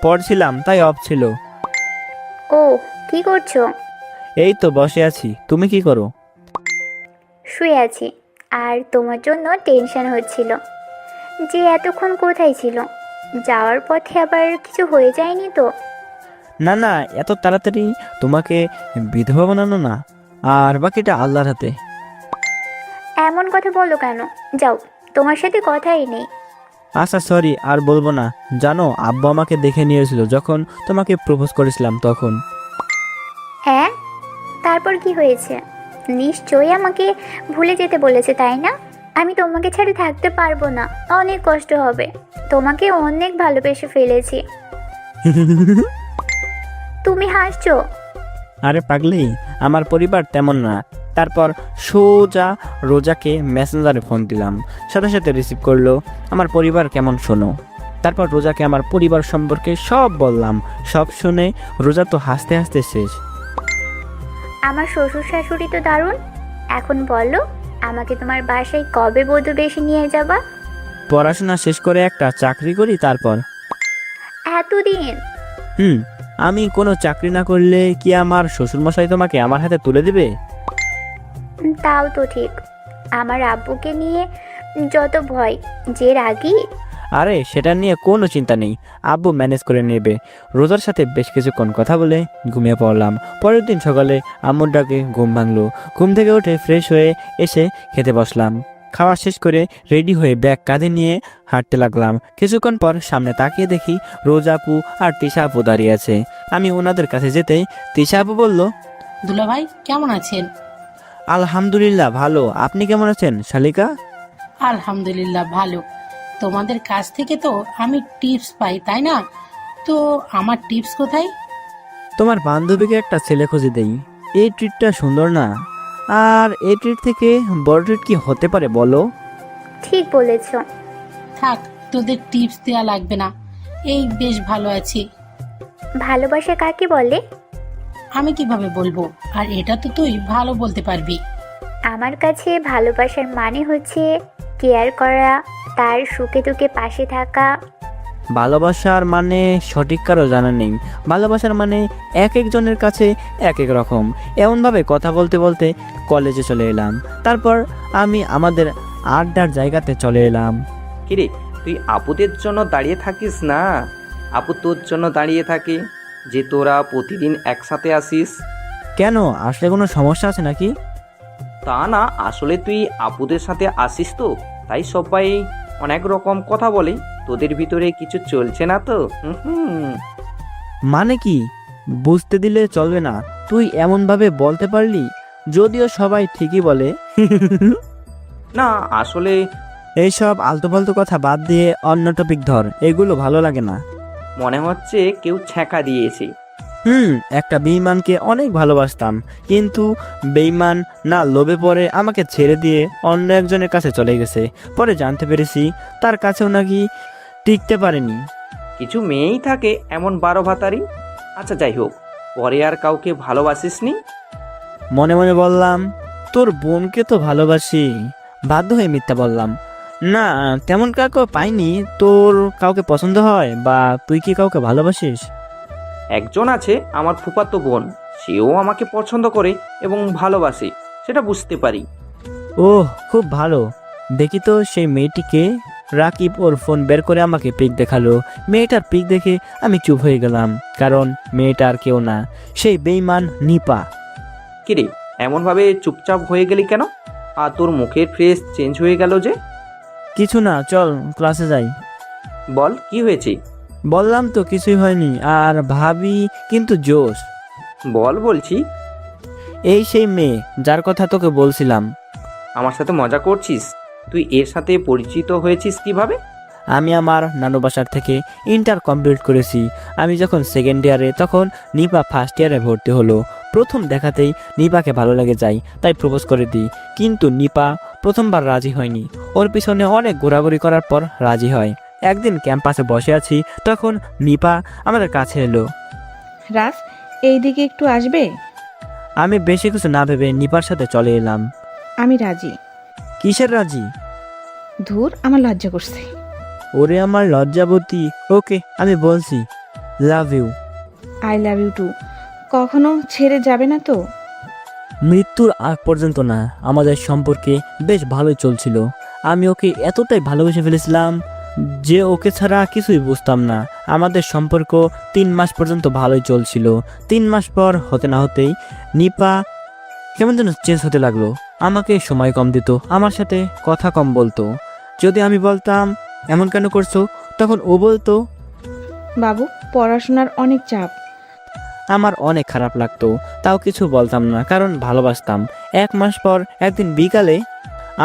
পড়ছিলাম, তাই অফ ছিল। ও, কি করছো? এই তো বসে আছি, তুমি কি করো? শুয়ে আছি, আর তোমার জন্য টেনশন হচ্ছিল যে এতক্ষণ কোথায় ছিল। যাওয়ার পথে আবার কিছু হয়ে যায়নি তো? না না, এত তাড়াতাড়ি তোমাকে বিধবা বানানো না, আর বাকিটা আল্লাহর হাতে। এমন কথা বলো কেন? যাও, তোমার সাথে কথাই নেই। আচ্ছা সরি, আর বলবো না। জানো, আব্বু আমাকে দেখে নিয়েছিল যখন তোমাকে প্রপোজ করেছিলাম তখন। হ্যাঁ, তারপর কি হয়েছে? নিশ্চয়ই আমাকে ভুলে যেতে বলেছে, তাই না? আমি তোমাকে ছেড়ে থাকতে পারবো না, অনেক কষ্ট হবে। তোমাকে অনেক ভালোবেসে ফেলেছি। তুমি হাসছো? আরে পাগলি, আমার পরিবার তেমন না। তারপর সোজা রোজাকে মেসেঞ্জারে ফোন দিলাম, সাথে সাথে রিসিভ করলো। আমার পরিবার কেমন শোনো। তারপর রোজাকে আমার পরিবার সম্পর্কে সব বললাম। সব শুনে রোজা তো হাসতে হাসতে শেষ। আমার শ্বশুর শাশুড়ি তো দারুণ। এখন বলো, আমাকে তোমার বাসায় কবে বধূ বেশি নিয়ে যাবা? পড়াশোনা শেষ করে একটা চাকরি করি তারপর। এতদিন? আমি কোনো চাকরি না করলে কি আমার শ্বশুরমশাই তোমাকে আমার হাতে তুলে দেবে? তাও তো ঠিক। আমার আব্বুকে নিয়ে যত ভয়, যে রাগী। আরে সেটা নিয়ে কোনো চিন্তা নেই, আব্বু ম্যানেজ করে নেবে। রোজার সাথে বেশ কিছুক্ষণ কথা বলে ঘুমিয়ে পড়লাম। পরের দিন সকালে আম্মুর ডাকে ঘুম ভাঙলো। ঘুম থেকে উঠে ফ্রেশ হয়ে এসে খেতে বসলাম। খাওয়া শেষ করে রেডি হয়ে ব্যাগ কাঁধে নিয়ে হাঁটতে লাগলাম। কিছুক্ষণ পর সামনে তাকিয়ে দেখি রোজা আপু আর তিশা আপু দাঁড়িয়ে আছে। আমি ওনাদের কাছে যেতেই তিশা আপু বলল, দুলাভাই কেমন আছেন? আলহামদুলিল্লাহ ভালো, আপনি কেমন আছেন শালিকা? আলহামদুলিল্লাহ ভালো। তোমাদের কাছ থেকে তো আমি টিপস পাই, তাই না? তো আমার টিপস কোথায়? তোমার বান্ধবীকে একটা ছেলে খুঁজে দেই। এই ট্রিটটা সুন্দর না? আর এই ট্রিট থেকে বড় ট্রিট কি হতে পারে বলো? ঠিক বলেছো। থাক, তোদের টিপস দেওয়া লাগবে না, এই বেশ ভালো আছি। ভালোবাসা কাকে বলে? আমি কিভাবে বলবো? আর এটা তো তুই ভালো বলতে পারবি। আমার কাছে ভালোবাসার মানে হচ্ছে কেয়ার করা, তার সুখে দুঃখে পাশে থাকা। ভালোবাসার মানে সঠিক কারো জানা নেই। ভালোবাসার মানে এক একজনের কাছে এক এক রকম। এমনভাবে কথা বলতে বলতে কলেজে চলে এলাম। তারপর আমি আমাদের আড্ডার জায়গাতে চলে এলাম। কিরে, তুই আপুদের জন্য দাঁড়িয়ে থাকিস না? আপু তোর জন্য দাঁড়িয়ে থাকে যে তোরা প্রতিদিন একসাথে আসিস। কেন, আসলে কোনো সমস্যা আছে নাকি? তা না, আসলে তুই আপুদের সাথে আসিস তো, তাই সবাই অনেক রকম কথা বলে। তোদের ভিতরে কিছু চলছে না তো? মানে কি? বুঝতে দিলে চলবে না। তুই এমনভাবে বলতে পারলি, যদিও সবাই ঠিকই বলে। না আসলে এইসব আলতু ফালতু কথা বাদ দিয়ে অন্য টপিক ধর, এগুলো ভালো লাগে না। মনে হচ্ছে কেউ ছ্যাঁকা দিয়েছে। একটা বেঈমানকে অনেক ভালোবাসতাম, কিন্তু বেঈমান না লোভে পড়ে আমাকে ছেড়ে দিয়ে অন্য একজনের কাছে চলে গেছে। পরে জানতে পেরেছি তার কাছেও নাকি টিকতে পারেনি। কিছু মেয়েই থাকে এমন 12 ভাতারি। আচ্ছা যাই হোক, পরে আর কাউকে ভালোবাসিসনি? মনে মনে বললাম, তোর বোনকে তো ভালোবাসি। বাধ্য হয়ে মিথ্যা বললাম, না তেমন কাউকে পাইনি। তোর কাউকে পছন্দ হয় বা তুই কি কাউকে ভালোবাসিস? একজন আছে, আমার ফুফাতো বোন। সেও আমাকে পছন্দ করে এবং ভালোবাসে, সেটা বুঝতে পারি। ওহ খুব ভালো। দেখি তো সেই মেয়েটিকে। রাকিব ওর ফোন বের করে আমাকে পিক দেখালো। মেয়েটার পিক দেখে আমি চুপ হয়ে গেলাম, কারণ মেয়েটা আর কেউ না, সেই বেঈমান নিপা। কিরে, এমনভাবে চুপচাপ হয়ে গেলি কেন? আর তোর মুখের ফেস চেঞ্জ হয়ে গেল যে? কিছু না, চল ক্লাসে যাই। বল কি হয়েছে? বললাম তো কিছুই হয়নি। আর ভাবি কিন্তু জোশ। বল বলছি। এই সেই মেয়ে যার কথা তোকে বলছিলাম। আমার সাথে মজা করছিস? তুই এর সাথে পরিচিত হয়েছিস কিভাবে? আমি আমার নানু বাসার থেকে ইন্টার কমপ্লিট করেছি। আমি যখন সেকেন্ড ইয়ারে, তখন নিপা ফার্স্ট ইয়ারে ভর্তি হলো। প্রথম দেখাতেই নিপাকে ভালো লেগে যায়, তাই প্রপোজ করে দিই। কিন্তু নিপা প্রথমবার রাজি হয়নি। ওর পিছনে অনেক ঘোরাঘুরি করার পর রাজি হয়। একদিন ক্যাম্পাসে বসে আছি, তখন নিপা আমাদের কাছে এলো। রাজ, এইদিকে একটু আসবে? আমি বেশি কিছু না ভেবে নিপার সাথে চলে এলাম। আমি রাজি। কিসের রাজি? ধুর, আমার লজ্জা করছে। ওরে আমার লজ্জাবতী। ওকে, আমি বলছি love you. I love you too. কখনো ছেড়ে যাবে না তো? মৃত্যুর আগ পর্যন্ত না। আমাদের সম্পর্কে বেশ ভালোই চলছিল। আমি ওকে এতটাই ভালোবেসে ফেলেছিলাম যে ওকে ছাড়া কিছুই বুঝতাম না। আমাদের সম্পর্ক 3 মাস পর্যন্ত ভালোই চলছিল। 3 মাস পর হতে না হতেই নিপা কেমন যেন চেঞ্জ হতে লাগলো। আমাকে সময় কম দিত, আমার সাথে কথা কম বলতো। যদি আমি বলতাম এমন কেন করছো, তখন ও বলতো। বাবু, পড়াশোনার অনেক চাপ। আমার অনেক খারাপ লাগতো, তাও কিছু বলতাম না, কারণ ভালোবাসতাম। 1 মাস পর একদিন বিকালে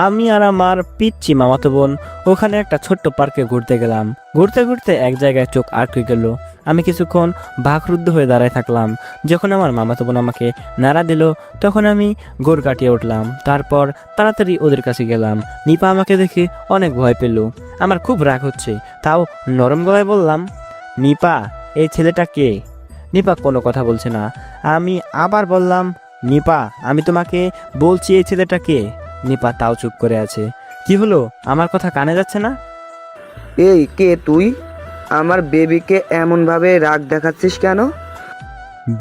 আমি আর আমার পিচ্চি মামাতো বোন ওখানে একটা ছোট্ট পার্কে ঘুরতে গেলাম। ঘুরতে ঘুরতে এক জায়গায় চোখ আটকে গেল। আমি কিছুক্ষণ বাকরুদ্ধ হয়ে দাঁড়ায় থাকলাম। যখন আমার মামাতো বোন আমাকে নাড়া দিল, তখন আমি গোড় কাটিয়ে উঠলাম। তারপর তাড়াতাড়ি ওদের কাছে গেলাম। নিপা আমাকে দেখে অনেক ভয় পেল। আমার খুব রাগ হচ্ছে, তাও নরম গলায় বললাম, নিপা, এই ছেলেটা কে? নিপা কোনো কথা বলছে না। আমি আবার বললাম, নিপা, আমি তোমাকে বলছি এই ছেলেটা কে? নিপা তাও চুপ করে আছে। কি হলো, আমার কথা কানে যাচ্ছে না? এই, কে তুই? আমার বেবিকে এমনভাবে রাগ দেখাচ্ছিস কেন?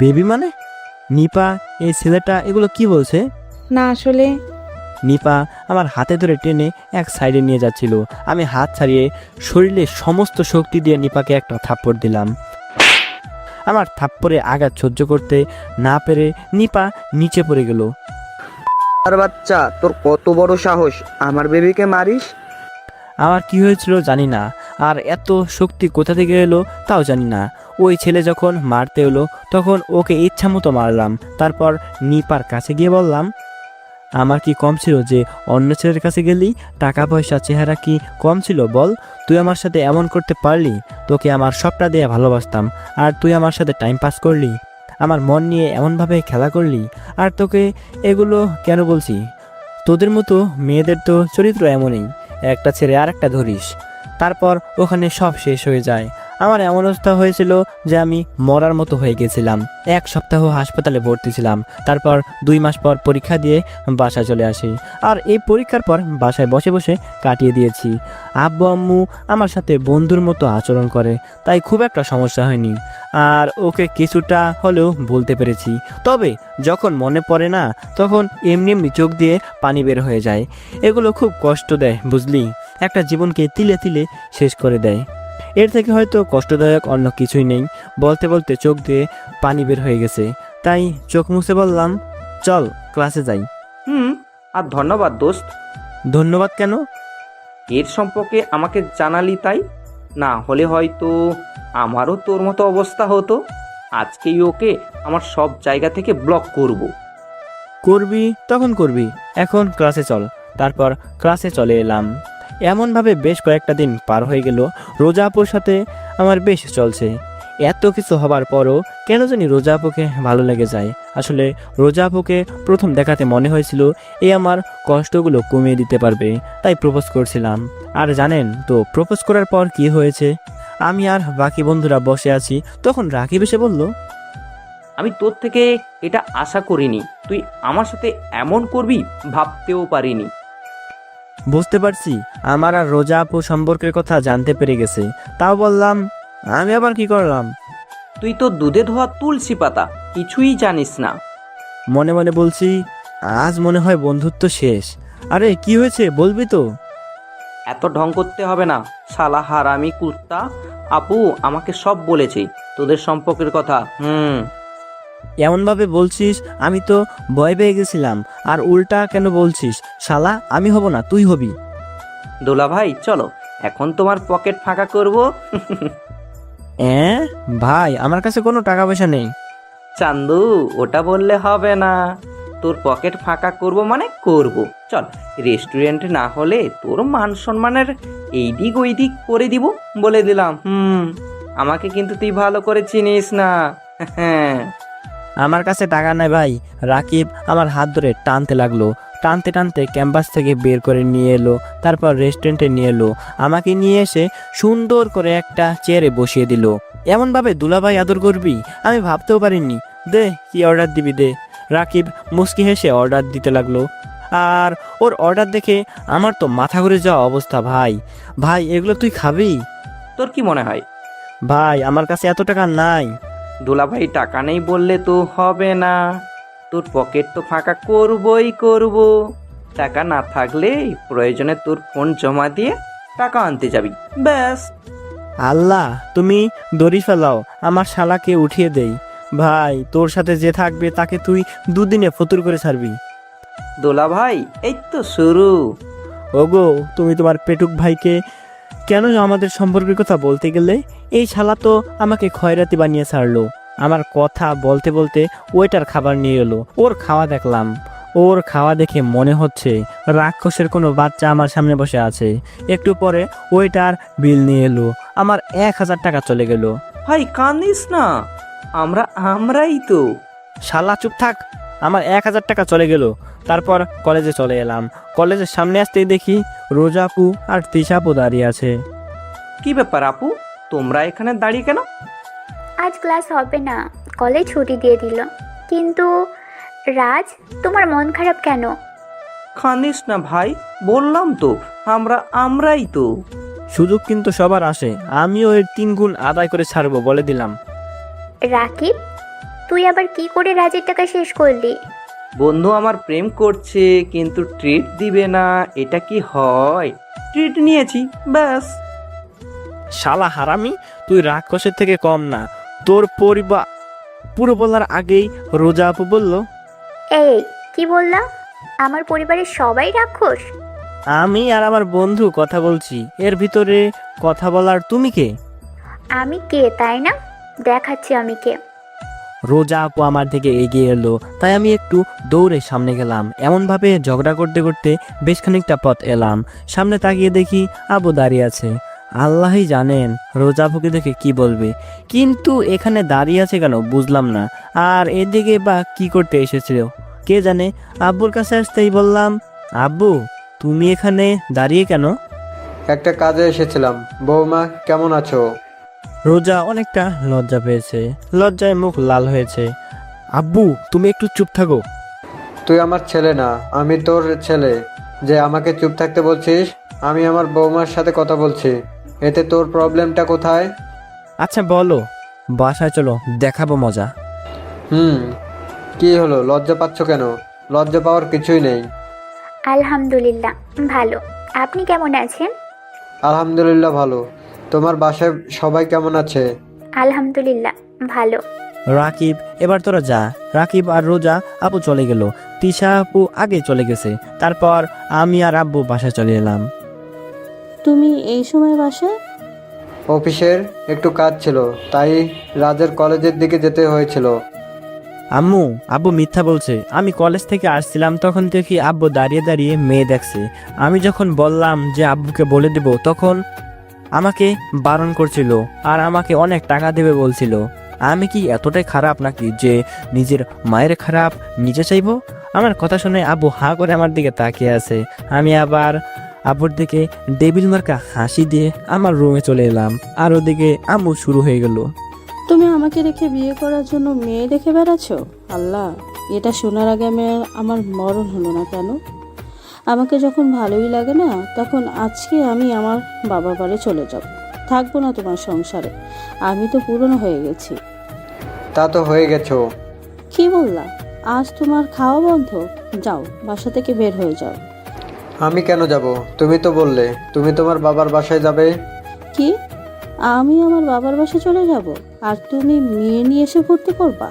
বেবি মানে? নিপা, এই ছেলেটা এগুলো কি বলছে? না আসলে নিপা আমার হাতে ধরে টেনে এক সাইডে নিয়ে যাচ্ছিল। আমি হাত ছাড়িয়ে শরীরে সমস্ত শক্তি দিয়ে নিপাকে একটা থাপ্পড় দিলাম। আমার থাপ্পড়ে আঘাত সহ্য করতে না পেরে নিপা নিচে পড়ে গেল। আর বাচ্চা, তোর কত বড় সাহস, আমার বেবিকে মারিস? আমার কি হয়েছিল জানি না, আর এত শক্তি কোথা থেকে এলো তাও জানি না। ওই ছেলে যখন মারতে এলো তখন ওকে ইচ্ছা মতো মারলাম। তারপর নিপার কাছে গিয়ে বললাম, আমার কি কম ছিল যে অন্য ছেলের কাছে গেলি? টাকা পয়সা চেহারা কি কম ছিল বল? তুই আমার সাথে এমন করতে পারলি? তোকে আমার সবটা দিয়ে ভালোবাসতাম, আর তুই আমার সাথে টাইম পাস করলি, আমার মন নিয়ে এমনভাবে খেলা করলি। আর তোকে এগুলো কেন বলছি? তোদের মতো মেয়েদের তো চরিত্র এমনই, একটা ছেড়ে আর একটা ধরিস, তারপর ওখানে সব শেষ হয়ে যায়। আমার এমন অবস্থা হয়েছিল যে আমি মরার মতো হয়ে গেছিলাম। 1 সপ্তাহ হাসপাতালে ভর্তি ছিলাম। তারপর 2 মাস পর পরীক্ষা দিয়ে বাসায় চলে আসি। আর এই পরীক্ষার পর বাসায় বসে বসে কাটিয়ে দিয়েছি। আব্বু আম্মু আমার সাথে বন্ধুর মতো আচরণ করে, তাই খুব একটা সমস্যা হয়নি। আর ওকে কিছুটা হলেও বলতে পেরেছি। তবে যখন মনে পড়ে না, তখন এমনি এমনি চোখ দিয়ে পানি বের হয়ে যায়। এগুলো খুব কষ্ট দেয়, বুঝলি? একটা জীবনকে তিলে তিলে শেষ করে দেয়। এর থেকে হয়তো কষ্টদায়ক অন্য কিছুই নেই। বলতে বলতে চোখ দিয়ে পানি বের হয়ে গেছে, তাই চোখ মুছে বললাম, চল ক্লাসে যাই। আর ধন্যবাদ দোস্ত, ধন্যবাদ কেন? এর সম্পর্কে আমাকে জানালি তাই। না হলে হয়তো আমারও তোর মতো অবস্থা হতো। আজকেই ওকে আমার সব জায়গা থেকে ব্লক করব। করবি তখন করবি, এখন ক্লাসে চল। তারপর ক্লাসে চলে এলাম। এমনভাবে বেশ কয়েকটা দিন পার হয়ে গেল। রোজা আপুর সাথে আমার বেশ চলছে। এত কিছু হবার পরও কেন জানি রোজা আপুকে ভালো লেগে যায়। আসলে রোজা আপুকে প্রথম দেখাতে মনে হয়েছিল এই আমার কষ্টগুলো কমিয়ে দিতে পারবে, তাই প্রপোজ করছিলাম। আর জানেন তো প্রপোজ করার পর কি হয়েছে? আমি আর বাকি বন্ধুরা বসে আছি, তখন রাকিব এসে বলল, আমি তোর থেকে এটা আশা করিনি, তুই আমার সাথে এমন করবি ভাবতেও পারিনি। বুঝতে পারছি আমার আর রোজা আপু সম্পর্কের কথা জানতে পেরে গেছে। তাও বললাম, আমি আবার কি করলাম? তুই তো দুধে ধোয়া তুলসী পাতা, কিছুই জানিস না। মনে মনে বলছি, আজ মনে হয় বন্ধুত্ব শেষ। আরে কি হয়েছে বলবি তো? এত ঢং করতে হবে না, শালা হারামি কুত্তা। আপু আমাকে সব বলেছে তোদের সম্পর্কের কথা। এমনভাবে বলছিস, আমি তো ভয় পেয়ে গেছিলাম। আর উল্টা কেন বলছিস? শালা আমি হব না, তুই হবি। দোলা ভাই চলো, এখন তোমার পকেট ফাঁকা করব। ভাই, আমার কাছে কোনো টাকা পয়সা নেই। চান্দু, ওটা বললে হবে না। তোর পকেট ফাঁকা করব মানে করব। চল, রেস্টুরেন্টে না হলে তোর মান সম্মানের এই দিক ওই দিক করে দিব, বলে দিলাম। আমাকে কিন্তু তুই ভালো করে চিনিস না। হ্যাঁ, আমার কাছে টাকা নাই ভাই। রাকিব আমার হাত ধরে টানতে লাগলো। টানতে টানতে ক্যাম্পাস থেকে বের করে নিয়ে এলো। তারপর রেস্টুরেন্টে নিয়ে এলো। আমাকে নিয়ে এসে সুন্দর করে একটা চেয়ারে বসিয়ে দিল। এমনভাবে দুলাভাই আদর করবি আমি ভাবতেও পারিনি। দে, কি অর্ডার দিবি দে। রাকিব মুস্কি হেসে অর্ডার দিতে লাগলো। আর ওর অর্ডার দেখে আমার তো মাথা ঘুরে যাওয়া অবস্থা। ভাই ভাই, এগুলো তুই খাবি? তোর কি মনে হয়? ভাই, আমার কাছে এত টাকা নাই। দুলাভাই টাকা নেই বললে তো হবে না, তোর পকেট তো ফাঁকা করবই করব। টাকা না থাকলে প্রয়োজনে তোর ফোন জমা দিয়ে টাকা আনতে যাবি, ব্যাস। আল্লাহ, তুমি দড়ি ফেলাও, আমার শালাকে উঠিয়ে দেই। ভাই, তোর সাথে যে থাকবে তাকে তুই 2 দিনে ফতুর করে ছাড়বি। দোলা ভাই, এই তো শুরু। ওগো, তুমি তোমার পেটুক ভাইকে কেন আমাদের সম্পর্কের কথা বলতে গেলে? এই শালা তো আমাকে খয়রাতি বানিয়ে ছাড়লো। আমার কথা বলতে বলতে ওয়েটার খাবার নিয়ে এলো, ওর খাওয়া দেখলাম। ওর খাওয়া দেখে মনে হচ্ছে রাক্ষসের কোনো বাচ্চা আমার সামনে বসে আছে। একটু পরে ওয়েটার বিল নিয়ে এলো, আমার 1000 টাকা চলে গেল। ভাই কান্দিস না, আমরাই তো। শালা চুপ থাক, আমার 1000 টাকা চলে গেল। তারপর কলেজে চলে এলাম। কলেজের সামনে আসতেই দেখি রোজা আপু আর তিশা আপু দাঁড়িয়ে আছে। কি ব্যাপার আপু, তোমরা এখানে দাঁড়িয়ে কেন? আজ ক্লাস হবে না, কলেজ ছুটি দিয়ে দিল। কিন্তু রাজ, তোমার মন খারাপ কেন? কান্দিস না ভাই, বললাম তো আমরাই তো। সুযোগ কিন্তু সবার আসে, আমিও এর 3 গুণ আদায় করে ছাড়বো বলে দিলাম। রাকিব, তুই আবার কি করে রাজের টাকা শেষ করলি? বন্ধু আমার প্রেম করছে কিন্তু ট্রিট দিবে না, এটা কি হয়? ট্রিট নিয়েছি ব্যাস। শালা হারামি, তুই রাক্ষসের থেকে কম না। তোর পরিবার পুরো বলার আগেই রোজা আপু বলল, এই কি বললা? আমার পরিবারের সবাই রাক্ষস? আমি আর আমার বন্ধু কথা বলছি, এর ভিতরে কথা বলার তুমি কে? আমি কে তাই না? দেখাচ্ছি আমি কে। রোজা আপু আমার দিকে এগিয়ে এলো, তাই আমি একটু দৌড়ে সামনে গেলাম। এমনভাবে ঝগড়া করতে করতে বেশ খানিকটা পথ এলাম। সামনে তাকিয়ে দেখি আবু দাঁড়িয়ে আছে। আল্লাহই জানেন রোজা আপুকে দেখে কি বলবে, কিন্তু এখানে দাঁড়িয়ে আছে কেন বুঝলাম না। আর এদিকে বা কি করতে এসেছিল কে জানে। আব্বুর কাছে আসতেই বললাম, আব্বু তুমি এখানে দাঁড়িয়ে কেন? একটা কাজে এসেছিলাম। বৌমা কেমন আছো? রোজা অনেকটা লজ্জা পেয়েছে, লজ্জায় মুখ লাল হয়েছে। আব্বু তুমি একটু চুপ থাকো। তুই আমার ছেলে না, আমি তোর ছেলে যে আমাকে চুপ থাকতে বলছিস? আমি আমার বৌমার সাথে কথা বলছি, এতে তোর প্রবলেমটা কোথায়? আচ্ছা বলো, বাসায় চলো দেখাবো মজা। কি হলো, লজ্জা পাচ্ছ কেন? লজ্জা পাওয়ার কিছুই নেই। আলহামদুলিল্লাহ ভালো। আপনি কেমন আছেন? আলহামদুলিল্লাহ ভালো। তোমার বাসায় সবাই কেমন আছে? আলহামদুলিল্লাহ ভালো। রাকিব এবার তোরা যা। রাকিব আর রোজা আপু চলে গেল, তিশা আপু আগে চলে গেছে। তারপর আমি আর আব্বু বাসায় চলে এলাম। তুমি এই সময় বাসায়? অফিসের একটু কাজ ছিল, তাই রাজের কলেজের দিকে যেতে হয়েছিল। আম্মু আব্বু মিথ্যা বলছে। আমি কলেজ থেকে আসছিলাম তখন দেখি আব্বু দাঁড়িয়ে দাঁড়িয়ে মেয়ে দেখছে। আমি যখন বললাম যে আব্বুকে বলে দেব, তখন আমাকে বারণ করছিল আর আমাকে অনেক টাকা দেবে বলছিল। আমি কি এতটাই খারাপ নাকি যে নিজের মায়ের খারাপ নিজে চাইবো? আমার কথা শুনে আব্বু হাঁ করে আমার দিকে তাকিয়ে আছে। আমি আবার আব্বুর দিকে ডেবিল মার্কা হাসি দিয়ে আমার রুমে চলে এলাম। আর ওদিকে আম্মু শুরু হয়ে গেল, তুমি আমাকে রেখে বিয়ে করার জন্য মেয়ে দেখে বেড়াচ্ছ? আল্লাহ, এটা শোনার আগে আমার মরণ হলো না কেন? আমাকে যখন ভালোই লাগে না, তখন আজকে আমি আমার বাবার বাড়ি চলে যাব, থাকবো না তোমার সংসারে। আমি তো পুরনো হয়ে গেছি। তা তো হয়ে গেছো। কি বললা? আজ তোমার খাওয়া বন্ধ? যাও, বাসা থেকে বের হয়ে যাও। আমি কেন যাব? তুমি তো বললে তুমি তোমার বাবার বাসায় যাবে। কি? আমি আমার বাবার বাসায় চলে যাব আর তুমি মেয়ে নিয়ে এসে ভর্তি করবা?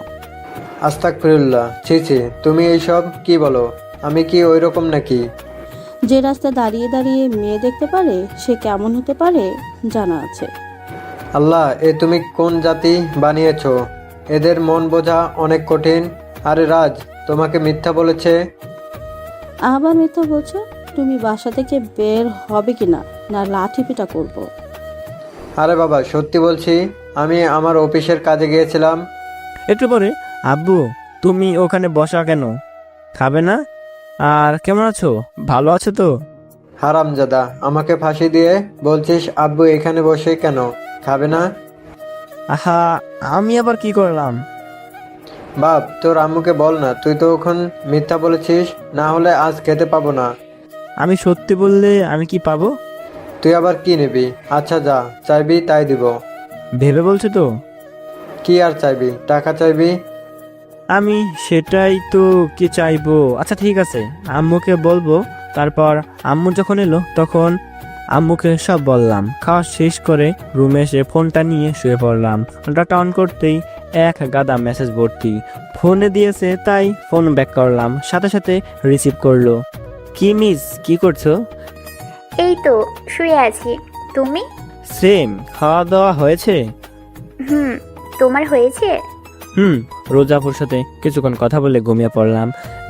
আস্তাগফিরুল্লাহ, ছি ছি, তুমি এইসব কি বলো? আমি কি ওই রকম নাকি? যে রাস্তা দাঁড়িয়ে দাঁড়িয়ে মেয়ে দেখতে পারে সে কেমন হতে পারে জানা আছে। আল্লাহ, এ তুমি কোন জাতি বানিয়েছো? এদের মন বোঝা অনেক কঠিন। আরে রাজ তোমাকে মিথ্যা বলেছে। আবার মিথ্যা বলছো? তুমি বাসা থেকে বের হবে কিনা না লাঠি পিটা করবো? আরে বাবা সত্যি বলছি, আমি আমার অফিসের কাজে গিয়েছিলাম। একটু পরে, আব্বু তুমি ওখানে বসা কেন? খাবে না? আর কেমন আছো, ভালো আছো তো? হারামজাদা, আমাকে ফাঁসি দিয়ে বলছিস আব্বু এখানে বসে কেন? খাবে না? আহা, আমি আবার কি করলাম? বাপ, তোর আম্মুকে বল না, তুই তো ওখান মিথ্যা বলেছিস, না হলে আজ খেতে পাবো না। আমি সত্যি বললে আমি কি পাবো? তুই আবার কি নিবি? আচ্ছা যা চাইবি তাই দিব। ভেবে বলছো তো? কি আর চাইবি? টাকা চাইবি? আমি সেটাই তো কি চাইবো। আচ্ছা ঠিক আছে, আম্মুকে বলবো। তারপর আম্মু যখন এলো তখন আম্মুকে সব বললাম। খাওয়া শেষ করে রুমে এসে ফোনটা নিয়ে শুয়ে পড়লাম। ফোনটা অন করতেই এক গাদা মেসেজ ভর্তি। ফোনে দিয়েছে তাই ফোন ব্যাক করলাম, সাথে সাথে রিসিভ করলো। কি মিস, কি করছো? এই তো শুয়ে আছি। তুমি? সেম। খাওয়া দাওয়া হয়েছে? হুম। তোমার হয়েছে? রোজাপুর সাথে কিছুক্ষণ কথা বলে ঘুমিয়ে পড়লাম।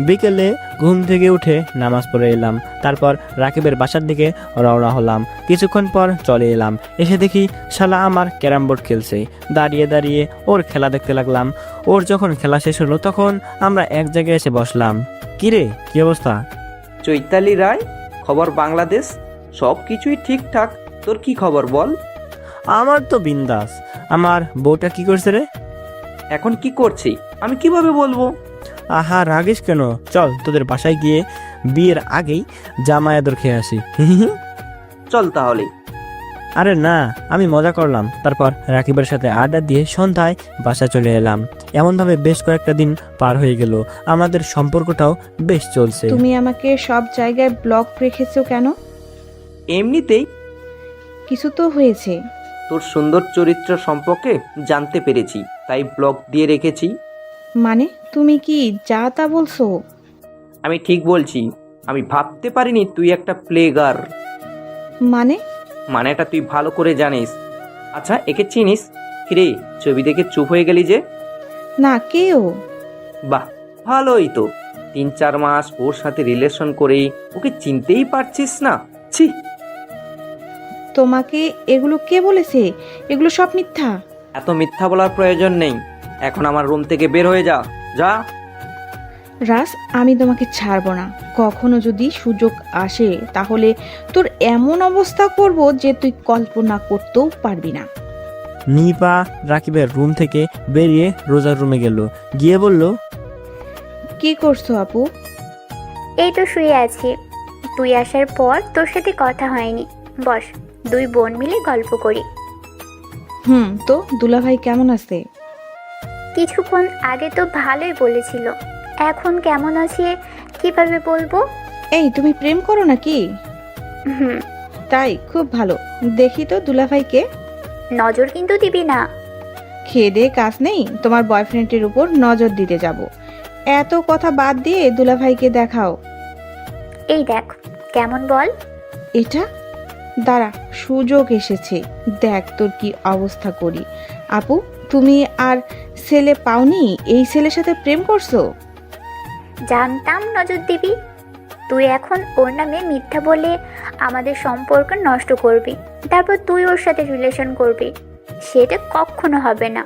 বিকেলে ঘুম থেকে উঠে নামাজ পড়ে এলাম। তারপর রাকিবের বাসার দিকে রওনা হলাম। কিছুক্ষণ পর চলে এলাম। এসে দেখি শালা আমার ক্যারাম বোর্ড খেলছে। দাঁড়িয়ে দাঁড়িয়ে ওর খেলা দেখতে লাগলাম। ওর যখন খেলা শেষ হলো তখন আমরা এক জায়গায় এসে বসলাম। কিরে, কি অবস্থা? চৈতালি রায়, খবর বাংলাদেশ। সব কিছুই ঠিকঠাক। তোর কি খবর বল? আমার তো বিন্দাস। আমার বউটা কি করছে রে? এখন কি করছি আমি কিভাবে বলবো? আহা, রাগিস কেন? চল তোদের বাসায় গিয়ে বিয়ের আগেই জামাই আদর খেয়ে আসি। চল তাহলে। আরে না, আমি মজা করলাম। তারপর রাকিবের সাথে আড্ডা দিয়ে সন্ধ্যায় বাসায় চলে এলাম। এমনভাবে বেশ কয়েকটা দিন পার হয়ে গেল। আমাদের সম্পর্কটাও বেশ চলছে। তুমি আমাকে সব জায়গায় ব্লক রেখেছো কেন? এমনিতেই কিছু তো হয়েছে। তোর সুন্দর চরিত্র সম্পর্কে জানতে পেরেছি, তাই ব্লগ দিয়ে রেখেছি। মানে তুমি কি যা তা বলছো? আমি ঠিক বলছি। আমি ভাবতে পারিনি তুই একটা প্লেগার। মানে? মানেটা তুই ভালো করে জানিস। আচ্ছা, একে চিনিস? কিরে, ছবি দেখে চুপ হয়ে গেলি যে? না, কেউ? বাহ, ভালোই তো। 3-4 মাস ওর সাথে রিলেশন করে ওকে চিনতেই পারছিস না? ছি। তোমাকে এগুলো কে বলেছে? এগুলো সব মিথ্যা। এত মিথ্যা বলার প্রয়োজন নেই। এখন আমার রুম থেকে বের হয়ে যা। যা। রাস, আমি তোমাকে ছাড়বো না। কখনো যদি সুযোগ আসে তাহলে তোর এমন অবস্থা করব যে তুই কল্পনা করতেও পারবি না। নিপা রাকিবের রুম থেকে বেরিয়ে রোজার রুমে গেল। গিয়ে বলল, কি করছো আপু? এই তো শুয়ে আছি। তুই আসার পর তোর সাথে কথা হয়নি। বস, দুই বোন মিলে গল্প করি। তো দুলাভাই কেমন আছে? কিছুক্ষণ আগে তো ভালোই বলেছিল। এখন কেমন আছে কিভাবে বলবো? এই, তুমি প্রেম করো নাকি? হুম। তাই, খুব ভালো। দেখি তো দুলাভাইকে। নজর কিন্তু দিবি না। খেয়ে দিয়ে কাজ নেই, তোমার বয়ফ্রেন্ডের উপর নজর দিতে যাব। এত কথা বাদ দিয়ে দুলাভাইকে দেখাও। এই দেখ কেমন, বল। এটা দাঁড়া, সুযোগ এসেছে। দেখ তোর কি অবস্থা করি। আপু, তুমি আর ছেলে পাওনি? এই ছেলের সাথে প্রেম করছো? জানতাম নজর দিবি। তুই এখন ওর নামে মিথ্যা বলে আমাদের সম্পর্ক নষ্ট করবি। তারপর তুই ওর সাথে রিলেশন করবি। সেটা কখনো হবে না।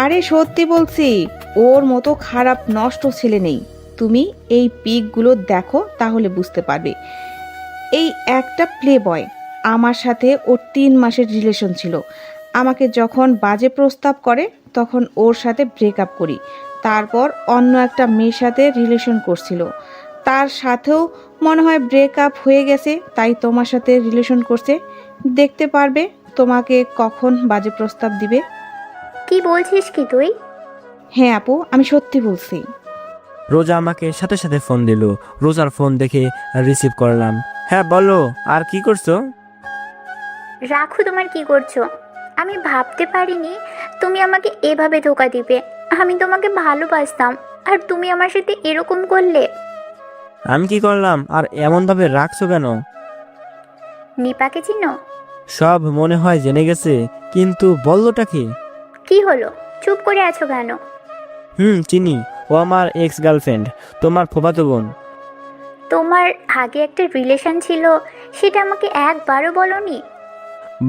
আরে সত্যি বলছি, ওর মতো খারাপ নষ্ট ছেলে নেই। তুমি এই পিকগুলো দেখো, তাহলে বুঝতে পারবে। এই একটা প্লে বয়, আমার সাথে ওর 3 মাসের রিলেশন ছিল। আমাকে যখন বাজে প্রস্তাব করে তখন ওর সাথে ব্রেকআপ করি। তারপর অন্য একটা মেয়ের সাথে রিলেশন করছিল। তার সাথেও মনে হয় ব্রেকআপ হয়ে গেছে, তাই তোমার সাথে রিলেশন করছে। দেখতে পারবে তোমাকে কখন বাজে প্রস্তাব দিবে। কি বলছিস কি তুই? হ্যাঁ আপু, আমি সত্যি বলছি। রোজা আমাকে সাথে সাথে ফোন দিল। রোজার ফোন দেখে রিসিভ করলাম। হ্যাঁ বলো, আর কি করছো? রাখো, তোমার কি করছো? আমি ভাবতে পারিনি তুমি আমাকে এভাবে ধোকা দিবে। আমি তোমাকে ভালোবাসতাম, আর তুমি আমার সাথে এরকম করলে। আমি কি করলাম? আর এমনভাবে রাখছো কেন? নিপাকে চিনো? সব মনে হয় জেনে গেছে, কিন্তু বললোটা কি? কি হলো, চুপ করে আছো কেন? চিনি। ও আমার এক্স গার্লফ্রেন্ড, তোমার ফুফাতো বোন। তোমার আগে একটা রিলেশন ছিল, সেটা আমাকে একবারও বলনি।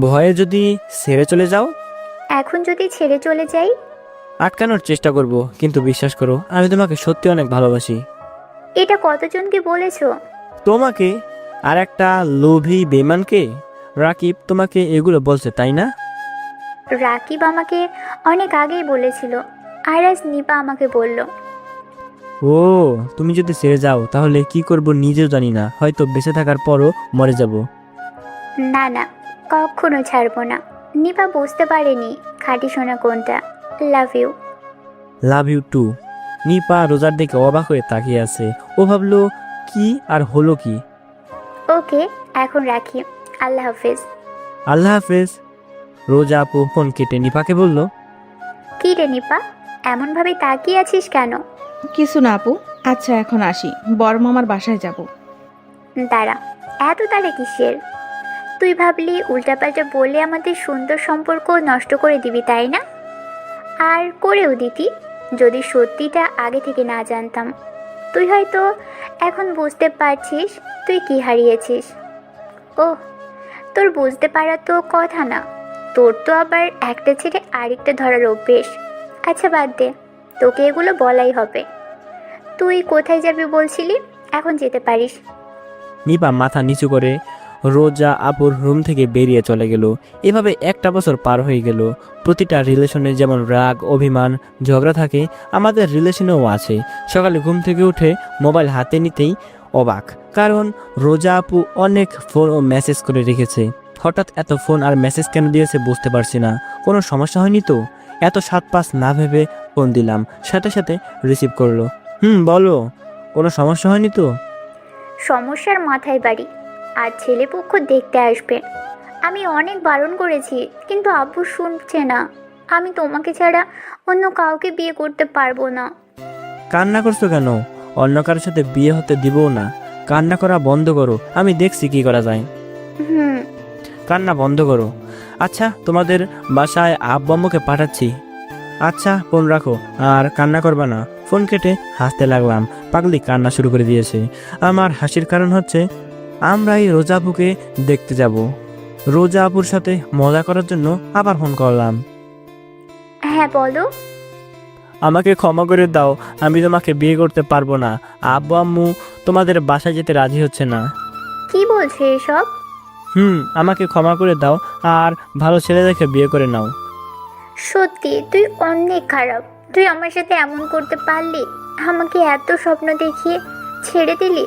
ভয়ে যদি ছেড়ে চলে যাও? এখন যদি ছেড়ে চলে যাই? আটকানোর চেষ্টা করব, কিন্তু বিশ্বাস করো আমি তোমাকে সত্যি অনেক ভালোবাসি। এটা কতজনকে বলেছো? তোমাকে আর একটা লোভী বেমানকে। রাকিব তোমাকে এগুলো বলছে, তাই না? রাকিব আমাকে অনেক আগেই বলেছিল, আর আজ নিপা আমাকে বলল। ও, তুমি যদি ছেড়ে যাও তাহলে কি করব নিজেও জানি না। হয়তো বেঁচে থাকার পরও মরে যাব। না না, কখনো ছাড়বো না। নিপা বুঝতে পারেনি খাঁটি সোনা কোনটা। Love you. Love you too. Nipa রোজার দিকে অবাক হয়ে তাকিয়ে আছে। ও ভাবলো কি আর হলো কি। ওকে, এখন রাখি। আল্লাহ হাফেজ। আল্লাহ হাফেজ। রোজা আপু ফোন কেটে নিপাকে বলল, কি রে নিপা, এমনভাবে তাকিয়ে আছিস কেন? কিছু না আপু। আচ্ছা, এখন আসি, বড় মামার বাসায় যাব। দাঁড়া, এত তাড়া কিসের? তুই ভাবলি উল্টাপাল্টা বলে আমাদের সুন্দর সম্পর্ক নষ্ট করে দিবি, তাই না? আর করেও দিতি যদি সত্যিটা আগে থেকে না জানতাম। তুই হয়তো এখন বুঝতে পারছিস তুই কি হারিয়েছিস। ওহ, তোর বুঝতে পারা তো কথা না, তোর তো আবার একটা ছেড়ে আরেকটা ধরার অভ্যেস। আচ্ছা বাদ দে, তোকে এগুলো বলাই হবে। তুই কোথায় যাবি বলছিলি? এখন যেতে পারিস। নিপা মাথা নিচু করে রোজা আপুর রুম থেকে বেরিয়ে চলে গেল। এভাবে একটা বছর পার হয়ে গেল। প্রতিটা রিলেশনে যেমন রাগ, অভিমান, ঝগড়া থাকে, আমাদের রিলেশনেও আছে। সকালে ঘুম থেকে উঠে মোবাইল হাতে নিতেই অবাক, কারণ রোজা আপু অনেক ফোন ও মেসেজ করে রেখেছে। হঠাৎ এত ফোন আর মেসেজ কেন দিয়েছে বুঝতে পারছি না। কোনো সমস্যা হয়নি তো? এত 7-5 না ভেবে ফোন দিলাম, সাথে সাথে রিসিভ করলো। বলো, কোনো সমস্যা হয়নি তো? সমস্যার মাথায় বাড়ি, আর ছেলেপক্ষ দেখতে আসবে। আমি অনেক বারণ করেছি, কিন্তু আব্বু শুনছে না। আমি তোমাকে ছাড়া অন্য কাউকে বিয়ে করতে পারবো না। কান্না করছো কেন? অন্য কারোর সাথে বিয়ে হতে দিবও না। কান্না করা বন্ধ করো, আমি দেখছি কি করা যায়। হুম। কান্না বন্ধ করো। আচ্ছা, তোমাদের বাসায় আব্বু আম্মুকে পাঠাচ্ছি। আচ্ছা, ফোন রাখো আর কান্না করবা না। ফোন কেটে হাসতে লাগলাম। পাগলি কান্না শুরু করে দিয়েছে। আমার হাসির কারণ হচ্ছে আমরা এই রোজা আপুকে দেখতে যাব। রোজা আপুর সাথে মজা করার জন্য আবার ফোন করলাম। হ্যাঁ বলো। আমাকে ক্ষমা করে দাও, আমি তোমাকে বিয়ে করতে পারবো না। আব্বু আম্মু তোমাদের বাসায় যেতে রাজি হচ্ছে না। কি বলছো এসব? আমাকে ক্ষমা করে দাও আর ভালো ছেলে দেখে বিয়ে করে নাও। সত্যি তুই অনেক খারাপ। তুই আমার সাথে এমন করতে পারলি? আমাকে এত স্বপ্ন দেখিয়ে ছেড়ে দিলি।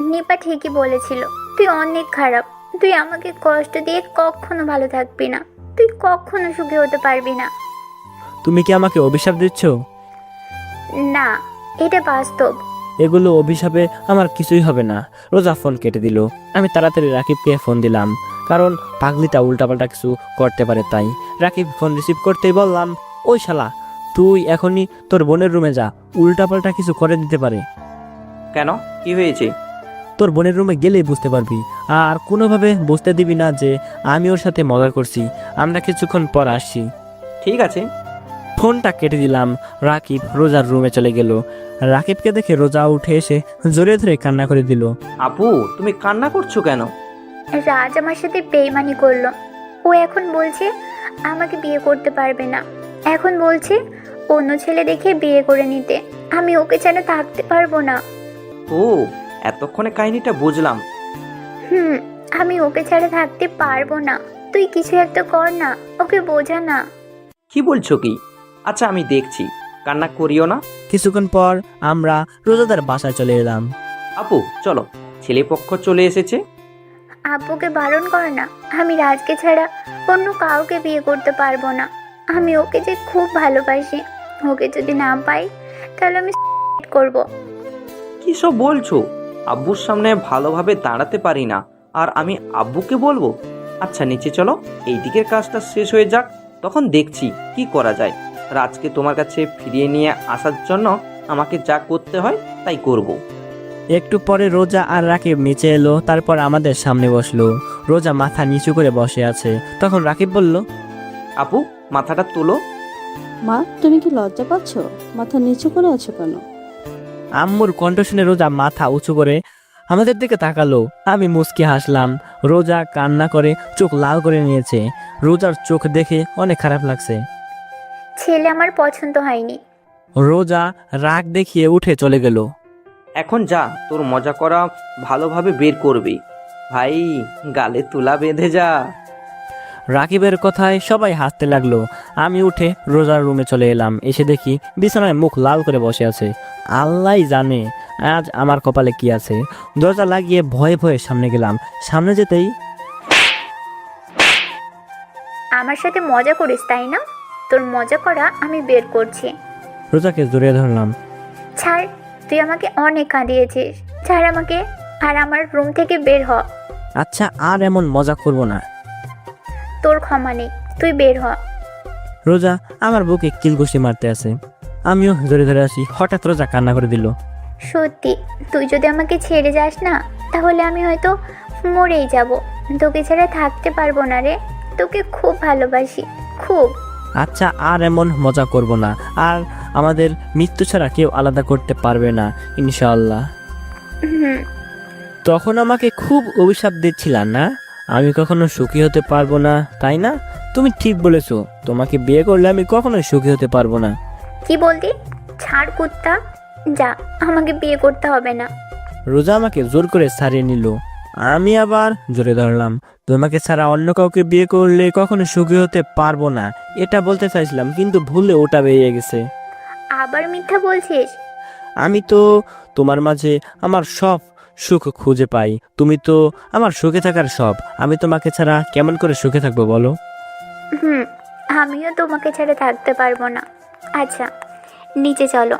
নিপা ঠিকই বলেছিল, তুই অনেক খারাপ। তুই আমাকে কষ্ট দিয়ে কখনো ভালো থাকবি না। তুই কখনো সুখী হতে পারবি না। তুমি কি আমাকে অভিশাপ দিচ্ছ? না, এটা বাস্তব। এগুলো অভিশাপে আমার কিছুই হবে না। রোজা ফোন কেটে দিল। আমি তাড়াতাড়ি রাকিবকে ফোন দিলাম, কারণ পাগলিটা উল্টাপাল্টা কিছু করতে পারে তাই। রাকিব ফোন রিসিভ করতেই বললাম, ওই শালা, তুই এখনই তোর বোনের রুমে যা, উল্টাপাল্টা কিছু করে দিতে পারে। কেন, কি হয়েছে? তোর বোনের রুমে গেলেই বুঝতে পারবি, আর কোনোভাবে বুঝতে দিবি না যে আমি ওর সাথে মজা করছি। আমরা কিছুক্ষণ পর আসছি। ঠিক আছে। ফোনটা কেটে দিলাম। রাকিব রোজার রুমে চলে গেল। রাকিবকে দেখে রোজা উঠে এসে জড়িয়ে ধরে কান্না করে দিল। আপু, তুমি কান্না করছো কেন? রাজ আমার সাথে বেইমানি করলো। ও এখন বলছে আমাকে বিয়ে করতে পারবে না। এখন বলছে অন্য ছেলে দেখে বিয়ে করে নিতে। আমি ওকে ছাড়া থাকতে পারবো না। ও, এতক্ষণে কাহিনীটা বুঝলাম। আমি ওকে ছাড়া থাকতে পারবো না। তুই কিছু একটা কর না, ওকে বোঝা না। কি বলছো কি? আচ্ছা, আমি দেখছি, কান্না করিও না। কিছুক্ষণ পর আমরা রোজাদার বাসায় চলে এলাম। আপু চলো, ছেলে পক্ষ চলে এসেছে। আব্বুকে বারণ কর না। আমি রাজকে ছাড়া অন্য কাউকে বিয়ে করতে পারবো না। আমি ওকে যে খুব ভালোবাসি। ওকে যদি না পাই তাহলে আমি করব। কি সব বলছো? আব্বুর সামনে ভালোভাবে দাঁড়াতে পারি না, আর আমি আব্বুকে বলবো? আচ্ছা নিচে চলো, এই দিকের কাজটা শেষ হয়ে যাক, তখন দেখছি কি করা যায়। রাজকে তোমার কাছে ফিরিয়ে নিয়ে আসার জন্য আমাকে যা করতে হয় তাই করব। একটু পরে রোজা আর রাকিব নিচে এলো, তারপর আমাদের সামনে বসলো। রোজা মাথা নিচু করে বসে আছে। তখন রাকিব বলল, আপু, মাথাটা তোলো। মা, তুমি কি লজ্জা পাচ্ছ? মাথা নিচু করে আছো কেন? আম্মুর কণ্ঠ শুনে রোজা মাথা উঁচু করে আমাদের দিকে তাকালো। আমি মুচকি হাসলাম। রোজা কান্না করে চোখ লাল করে নিয়েছে। রোজার চোখ দেখে অনেক খারাপ লাগছে। ছেলে আমার পছন্দ হয়নি। রোজা রাগ দেখিয়ে উঠে চলে গেল। এখন যা, তোর মজা করা ভালোভাবে বের করবি। ভাই, গালে তুলা বেঁধে যা। রাকিবের কথায় সবাই হাসতে লাগলো। আমি উঠে রোজার রুমে চলে এলাম। এসে দেখি বিছানায় মুখ লাল করে বসে আছে। আল্লাহই জানে আজ আমার কপালে কি আছে। দরজা লাগিয়ে ভয়ে ভয়ে সামনে গেলাম। সামনে যেতেই, আমার সাথে মজা করিস তাই না? তোর মজা করা আমি বের করছি। রোজাকে জড়িয়ে ধরলাম। ছাড়, তুই আমাকে অনেক কাঁদিয়েছিস। ছাড় আমাকে, আর আমার রুম থেকে বের হ। আচ্ছা, আর এমন মজা করব না। তোর ক্ষমা নেই, তুই বের হ। রোজা আমার বুকে কিলঘুষি মারতে আছে। আমিও জড়িয়ে ধরে আসি। হঠাৎ রোজা কান্না করে দিল। সত্যি তুই যদি আমাকে ছেড়ে যাস না, তাহলে আমি হয়তো মরেই যাব, তোকে ছাড়া থাকতে পারবো না রে। তোকে খুব ভালোবাসি, খুব। আচ্ছা, আর এমন মজা করব না। আর আমাদের মৃত্যু ছাড়া কেউ আলাদা করতে পারবে না, ইনশাআল্লাহ। হুম। তখন আমাকে খুব অভিশাপ দিচ্ছিলা না, আমি কখনো সুখী হতে পারবো না, তাই না? তুমি ঠিক বলেছো, তোমাকে বিয়ে করলে আমি কখনো সুখী হতে পারবো না। কি বলতি? ছাড় কুত্তা, যা, আমাকে বিয়ে করতে হবে না। রোজা আমাকে জোর করে ছাড়িয়ে নিল। আমি আবার জোরে ধরলাম, তোমাকে ছাড়া অন্য কাউকে বিয়ে করলে কখনো সুখী হতে পারবো না, এটা বলতে চাইছিলাম, কিন্তু ভুলে ওটা বেরিয়ে গেছে। আবার মিথ্যা বলছিস? আমি তো তোমার মাঝে আমার সব সুখ খুঁজে পাই, তুমি তো আমার সুখে থাকার সব। আমি তোমাকে ছাড়া কেমন করে সুখে থাকবো বলো? হুম, আমিও তোমাকে ছেড়ে থাকতে পারবো না। আচ্ছা, নিচে চলো।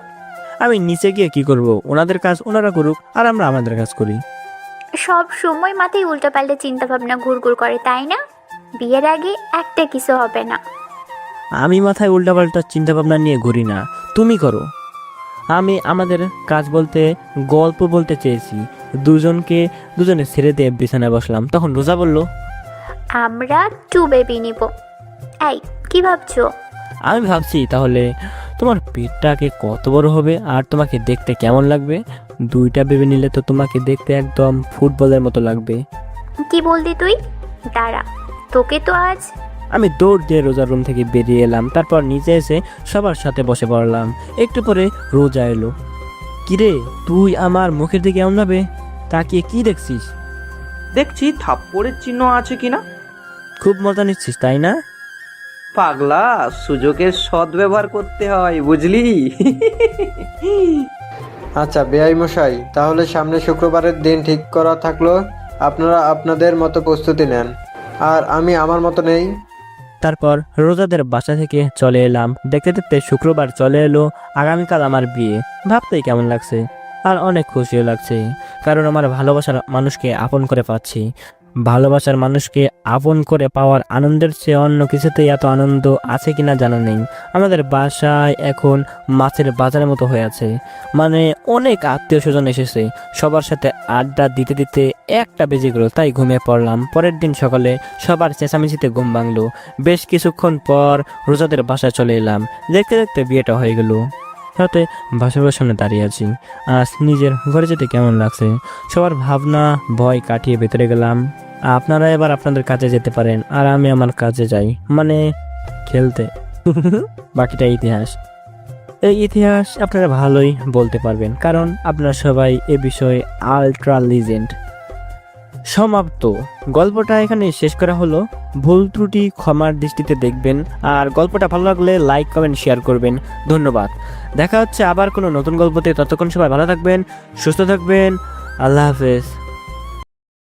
আমি নিচে গিয়ে কি করব? ওনাদের কাজ ওনারা করুক, আর আমরা আমাদের কাজ করি। সব সময় মাথায় উল্টোপাল্টা চিন্তা ভাবনা ঘুরঘুর করে, তাই না? বিয়ের আগে একটা কিছু হবে না। আমি মাথায় উল্টাপাল্টা চিন্তা ভাবনা নিয়ে ঘুরি না, তুমি করো। আমি আমাদের কাজ বলতে গল্প বলতে চেয়েছি। দুজনে ছেড়ে দিয়ে বিছানায় বসলাম। তখন রোজা বলল, আমরা 2 বেবি নিব। এই, কি ভাবছো? আমি ভাবছি তাহলে তোমার পেটটাকে কত বড় হবে আর তোমাকে দেখতে কেমন লাগবে? 2টা বেবি নিলে তো তোমাকে দেখতে একদম ফুটবলের মতো লাগবে। কি বললি তুই? দাঁড়া, তোকে তো আজ। আমি দৌড় দিয়ে রোজার রুম থেকে বেরিয়ে এলাম। তারপর নিচে এসে সবার সাথে বসে পড়লাম। একটু পরে রোজা এলো। কিরে, তুই আমার মুখের দিকে এমন ভাবে তাকিয়ে কি দেখছিস? দেখছি থাপ্পড়ের চিহ্ন আছে কিনা। খুব মজা নিচ্ছিস তাই না? পাগলা, সুযোগের সদ্ব্যবহার করতে হয়, বুঝলি? আচ্ছা বেআই মশাই, তাহলে সামনে শুক্রবারের দিন ঠিক করা থাকলো। আপনারা আপনাদের মতো প্রস্তুতি নেন, আর আমি আমার মতো নেই। তারপর রোজাদের বাসা থেকে চলে এলাম। দেখতে দেখতে শুক্রবার চলে এলো। আগামীকাল আমার বিয়ে। ভাবতেই কেমন লাগছে, আর অনেক খুশিও লাগছে, কারণ আমার ভালোবাসার মানুষকে আপন করে পাচ্ছি। ভালোবাসার মানুষকে আপন করে পাওয়ার আনন্দের চেয়ে অন্য কিছুতেই এত আনন্দ আছে কিনা জানা নেই। আমাদের বাসায় এখন মাছের বাজারের মতো হয়ে আছে, মানে অনেক আত্মীয় স্বজন এসেছে। সবার সাথে আড্ডা দিতে দিতে 1টা বেজে গেল, তাই ঘুমিয়ে পড়লাম। পরের দিন সকালে সবার চেঁচামেচিতে ঘুম ভাঙলো। বেশ কিছুক্ষণ পর রোজাদের বাসায় চলে এলাম। দেখতে দেখতে বিয়েটা হয়ে গেল। রাতে বাসার সামনে দাঁড়িয়ে আছি। আজ নিজের ঘরে যেতে কেমন লাগছে। সবার ভাবনা ভয় কাটিয়ে ভেতরে গেলাম। আপনারা এবার আপনাদের কাজে যেতে পারেন, আর আমি আমার কাজে যাই, মানে খেলতে। বাকিটা ইতিহাস। এই ইতিহাস আপনারা ভালোই বলতে পারবেন, কারণ আপনারা সবাই এ বিষয়ে আলট্রা লিজেন্ড। সমাপ্ত। গল্পটা এখানে শেষ করা হলো। ভুল ত্রুটি ক্ষমার দৃষ্টিতে দেখবেন, আর গল্পটা ভালো লাগলে লাইক কমেন্ট শেয়ার করবেন। ধন্যবাদ। দেখা হচ্ছে আবার কোনো নতুন গল্পতে। ততক্ষণ সবাই ভালো থাকবেন, সুস্থ থাকবেন। আল্লাহ হাফেজ।